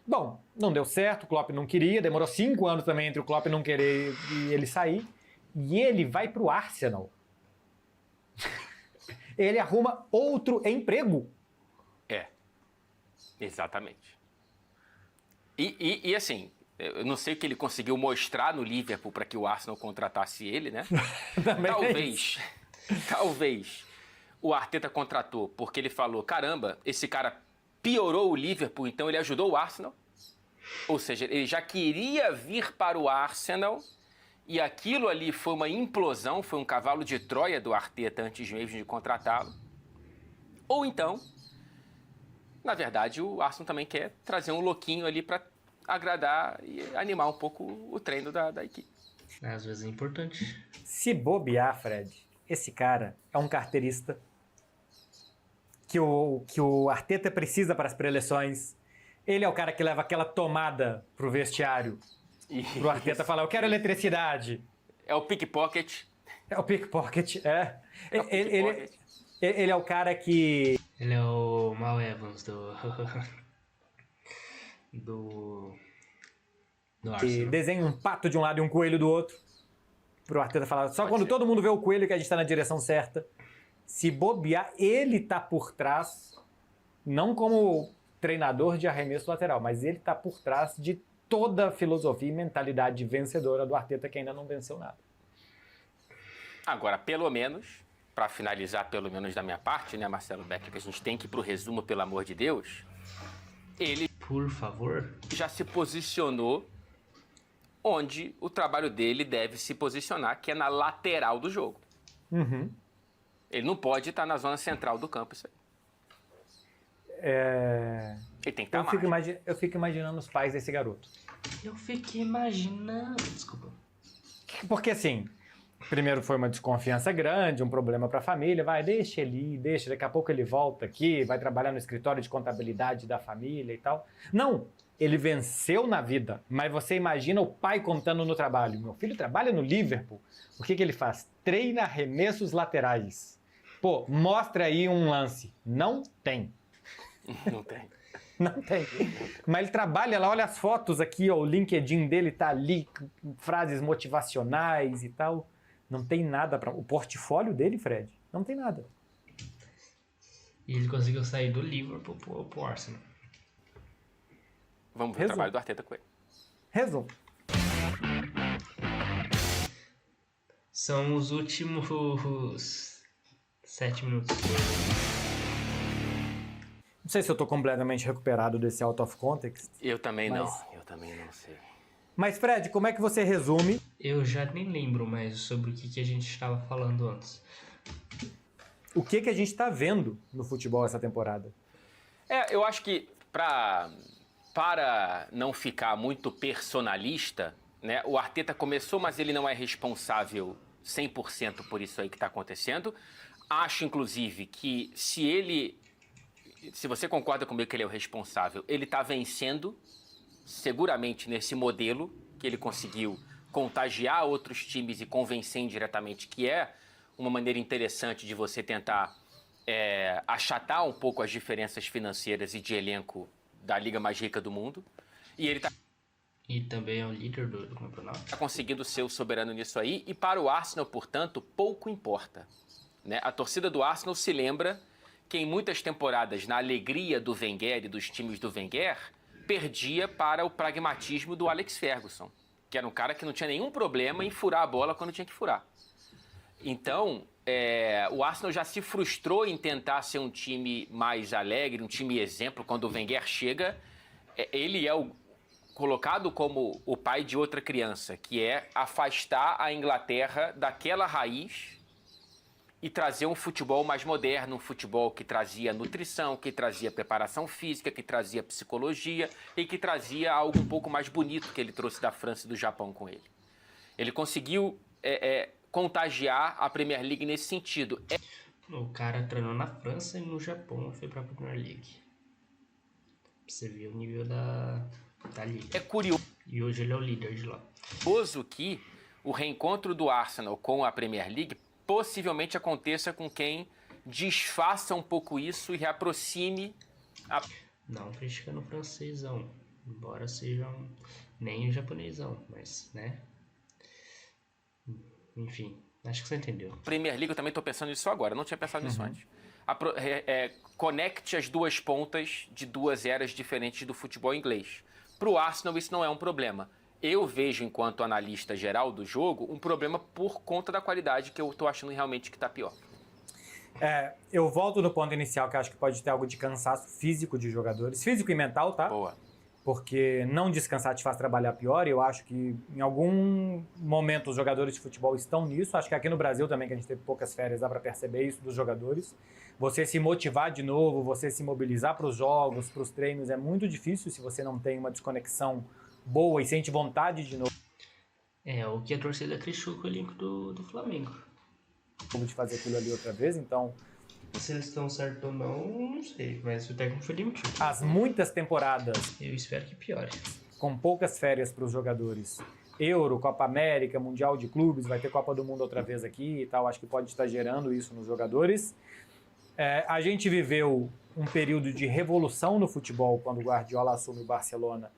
Bom, não deu certo, o Klopp não queria, demorou 5 anos também entre o Klopp não querer e ele sair. E ele vai pro Arsenal. Ele arruma outro emprego. Exatamente. E assim, eu não sei o que ele conseguiu mostrar no Liverpool para que o Arsenal contratasse ele, né? Talvez o Arteta contratou porque ele falou, caramba, esse cara piorou o Liverpool, então ele ajudou o Arsenal. Ou seja, ele já queria vir para o Arsenal e aquilo ali foi uma implosão, foi um cavalo de Troia do Arteta antes mesmo de contratá-lo. Ou então, na verdade, o Arsenal também quer trazer um louquinho ali para agradar e animar um pouco o treino da equipe. Às vezes é importante. Se bobear, Fred, esse cara é um carteirista que o Arteta precisa para as pré-eleições. Ele é o cara que leva aquela tomada pro vestiário. Pro Arteta falar, eu quero eletricidade. É o pickpocket. É o pickpocket, é. É o pickpocket. Ele é o cara que... Ele é o Mal Evans do que Arsenal. desenha um pato de um lado e um coelho do outro. Pro Arteta falar, só quando todo mundo vê o coelho que a gente tá na direção certa. Se bobear, ele tá por trás, não como treinador de arremesso lateral, mas ele tá por trás de toda a filosofia e mentalidade vencedora do Arteta, que ainda não venceu nada. Agora, pelo menos, para finalizar, pelo menos da minha parte, né, Marcelo Beckler, que a gente tem que ir pro resumo, pelo amor de Deus, ele, Por favor. já se posicionou onde o trabalho dele deve se posicionar, que é na lateral do jogo. Uhum. Ele não pode estar na zona central do campo, isso aí. Ele tem que estar mais. Eu fico imaginando os pais desse garoto. Eu fiquei imaginando... Desculpa. Porque assim, primeiro foi uma desconfiança grande, um problema para a família, deixa ele ir, daqui a pouco ele volta aqui, vai trabalhar no escritório de contabilidade da família e tal. Não, ele venceu na vida, mas você imagina o pai contando no trabalho. Meu filho trabalha no Liverpool, o que ele faz? Treina arremessos laterais. Pô, mostra aí um lance. Não tem. Não tem. Não tem. Mas ele trabalha lá, olha as fotos aqui, ó, o LinkedIn dele tá ali, frases motivacionais e tal. Não tem nada para o portfólio dele, Fred, não tem nada. E ele conseguiu sair do Liverpool pro Arsenal. Vamos ver o trabalho do Arteta com ele. Resumo. São os últimos 7 minutos. Não sei se eu tô completamente recuperado desse out of context. Eu também não sei. Mas, Fred, como é que você resume? Eu já nem lembro mais sobre o que a gente estava falando antes. O que a gente tá vendo no futebol essa temporada? Eu acho que para não ficar muito personalista, né, o Arteta começou, mas ele não é responsável 100% por isso aí que está acontecendo. Acho, inclusive, que se você concorda comigo que ele é o responsável, ele está vencendo seguramente nesse modelo que ele conseguiu contagiar outros times e convencer indiretamente, que é uma maneira interessante de você tentar achatar um pouco as diferenças financeiras e de elenco da liga mais rica do mundo. E ele E também é o líder do campeonato. Está conseguindo ser o soberano nisso aí. E para o Arsenal, portanto, pouco importa, né? A torcida do Arsenal se lembra que em muitas temporadas, na alegria do Wenger e dos times do Wenger, perdia para o pragmatismo do Alex Ferguson, que era um cara que não tinha nenhum problema em furar a bola quando tinha que furar. Então, o Arsenal já se frustrou em tentar ser um time mais alegre, um time exemplo. Quando o Wenger chega, ele é colocado como o pai de outra criança, que é afastar a Inglaterra daquela raiz e trazer um futebol mais moderno, um futebol que trazia nutrição, que trazia preparação física, que trazia psicologia e que trazia algo um pouco mais bonito que ele trouxe da França e do Japão com ele. Ele conseguiu contagiar a Premier League nesse sentido. O cara treinou na França e no Japão, foi pra Premier League. Você viu o nível da liga. É curioso. E hoje ele é o líder de lá. Curioso que o reencontro do Arsenal com a Premier League possivelmente aconteça com quem desfaça um pouco isso e reaproxime a... Não criticando o francêsão, embora seja nem o japonesão, mas, né? Enfim, acho que você entendeu. Premier League, eu também estou pensando nisso agora, não tinha pensado nisso antes. Conecte as duas pontas de duas eras diferentes do futebol inglês. Para o Arsenal isso não é um problema. Eu vejo, enquanto analista geral do jogo, um problema por conta da qualidade que eu estou achando realmente que está pior. Eu volto no ponto inicial, que acho que pode ter algo de cansaço físico de jogadores. Físico e mental, tá? Boa. Porque não descansar te faz trabalhar pior, e eu acho que em algum momento os jogadores de futebol estão nisso. Acho que aqui no Brasil também, que a gente teve poucas férias, dá para perceber isso dos jogadores. Você se motivar de novo, você se mobilizar para os jogos, para os treinos, é muito difícil se você não tem uma desconexão boa e sente vontade de novo. O que a torcida criticou com o elenco do Flamengo. De fazer aquilo ali outra vez, então... Se eles estão certos ou não sei, mas o técnico foi demitido. As muitas temporadas... Eu espero que piore. Com poucas férias para os jogadores. Euro, Copa América, Mundial de Clubes, vai ter Copa do Mundo outra vez aqui e tal, acho que pode estar gerando isso nos jogadores. A gente viveu um período de revolução no futebol quando o Guardiola assume o Barcelona.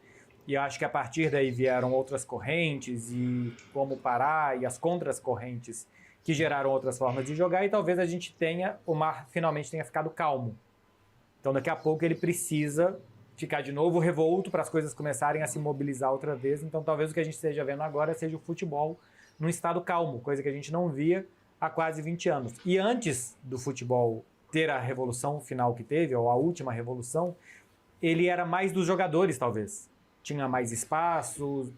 E acho que a partir daí vieram outras correntes e como parar e as contras-correntes que geraram outras formas de jogar, e talvez a gente o Mar finalmente tenha ficado calmo. Então daqui a pouco ele precisa ficar de novo revolto para as coisas começarem a se mobilizar outra vez. Então talvez o que a gente esteja vendo agora seja o futebol num estado calmo, coisa que a gente não via há quase 20 anos. E antes do futebol ter a revolução final que teve, ou a última revolução, ele era mais dos jogadores, talvez. Tinha mais espaço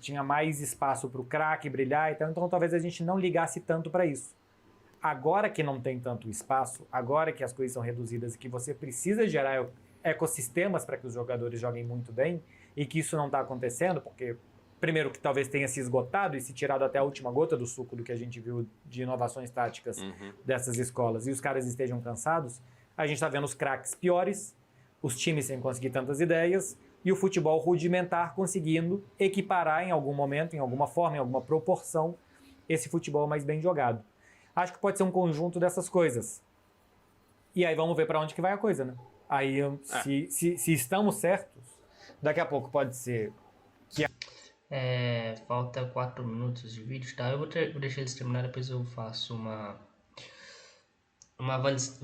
para o craque brilhar e tal, então talvez a gente não ligasse tanto para isso. agora que não tem tanto espaço, agora que as coisas são reduzidas e que você precisa gerar ecossistemas para que os jogadores joguem muito bem, e que isso não está acontecendo, porque primeiro que talvez tenha se esgotado e se tirado até a última gota do suco do que a gente viu de inovações táticas dessas escolas, e os caras estejam cansados, a gente está vendo os craques piores, os times sem conseguir tantas ideias, e o futebol rudimentar conseguindo equiparar em algum momento, em alguma forma, em alguma proporção, esse futebol mais bem jogado. Acho que pode ser um conjunto dessas coisas. E aí vamos ver para onde que vai a coisa, né? Aí, se estamos certos, daqui a pouco pode ser que... Falta 4 minutos de vídeo, tá? Eu vou deixar eles terminar, depois eu faço uma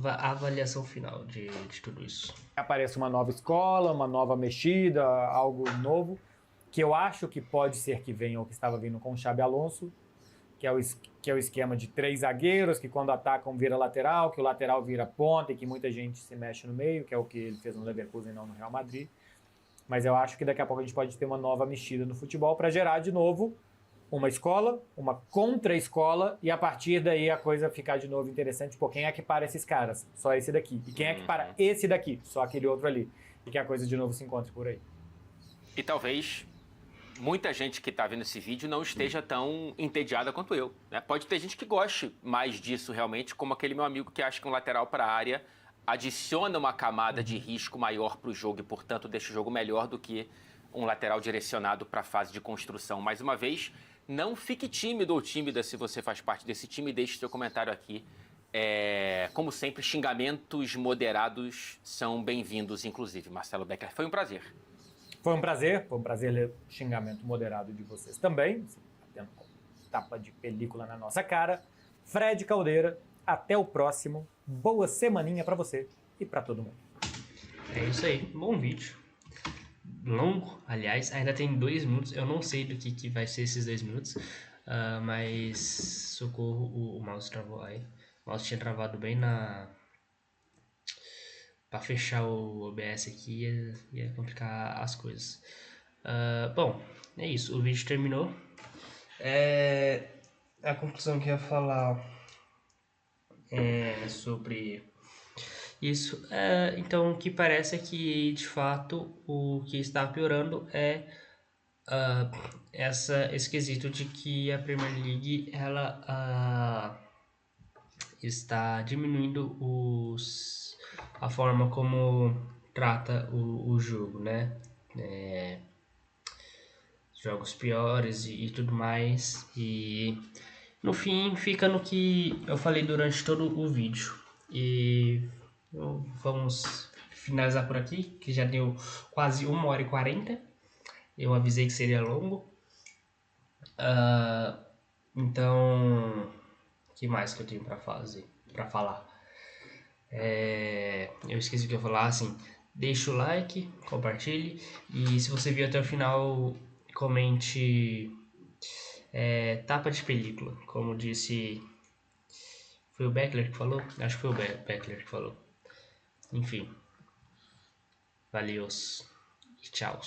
avaliação final de tudo isso. Apareça uma nova escola, uma nova mexida, algo novo, que eu acho que pode ser que venha o que estava vindo com o Xabi Alonso, que é o esquema de 3 zagueiros, que quando atacam vira lateral, que o lateral vira ponta e que muita gente se mexe no meio, que é o que ele fez no Leverkusen e não no Real Madrid. Mas eu acho que daqui a pouco a gente pode ter uma nova mexida no futebol para gerar de novo uma escola, uma contra-escola, e a partir daí a coisa ficar de novo interessante. Pô, quem é que para esses caras? Só esse daqui. E quem é que para esse daqui? Só aquele outro ali. E que a coisa de novo se encontre por aí. E talvez muita gente que está vendo esse vídeo não esteja tão entediada quanto eu, né? Pode ter gente que goste mais disso realmente, como aquele meu amigo que acha que um lateral para a área adiciona uma camada de risco maior para o jogo e, portanto, deixa o jogo melhor do que um lateral direcionado para a fase de construção. Mais uma vez, não fique tímido ou tímida se você faz parte desse time, deixe seu comentário aqui. Como sempre, xingamentos moderados são bem-vindos, inclusive. Marcelo Beckler, foi um prazer. Foi um prazer ler o xingamento moderado de vocês também, tendo tapa de película na nossa cara. Fred Caldeira, até o próximo. Boa semaninha pra você e pra todo mundo. É isso aí, bom vídeo. Longo, aliás, ainda tem 2 minutos. Eu não sei do que vai ser esses 2 minutos, mas socorro, o mouse travou aí. O mouse tinha travado bem pra fechar o OBS aqui, ia complicar as coisas. Bom, é isso, o vídeo terminou. A conclusão que eu ia falar sobre isso, então o que parece é que de fato o que está piorando é esse quesito de que a Premier League ela está diminuindo a forma como trata o jogo, né? Jogos piores e tudo mais, e no fim fica no que eu falei durante todo o vídeo. E vamos finalizar por aqui, que já deu quase 1h40. Eu avisei que seria longo. Então, o que mais que eu tenho para falar? Eu esqueci o que eu ia falar, assim, deixa o like, compartilhe, e se você viu até o final, comente tapa de película, como disse, foi o Beckler que falou? Acho que foi o Beckler que falou. Enfim, valeu e tchau.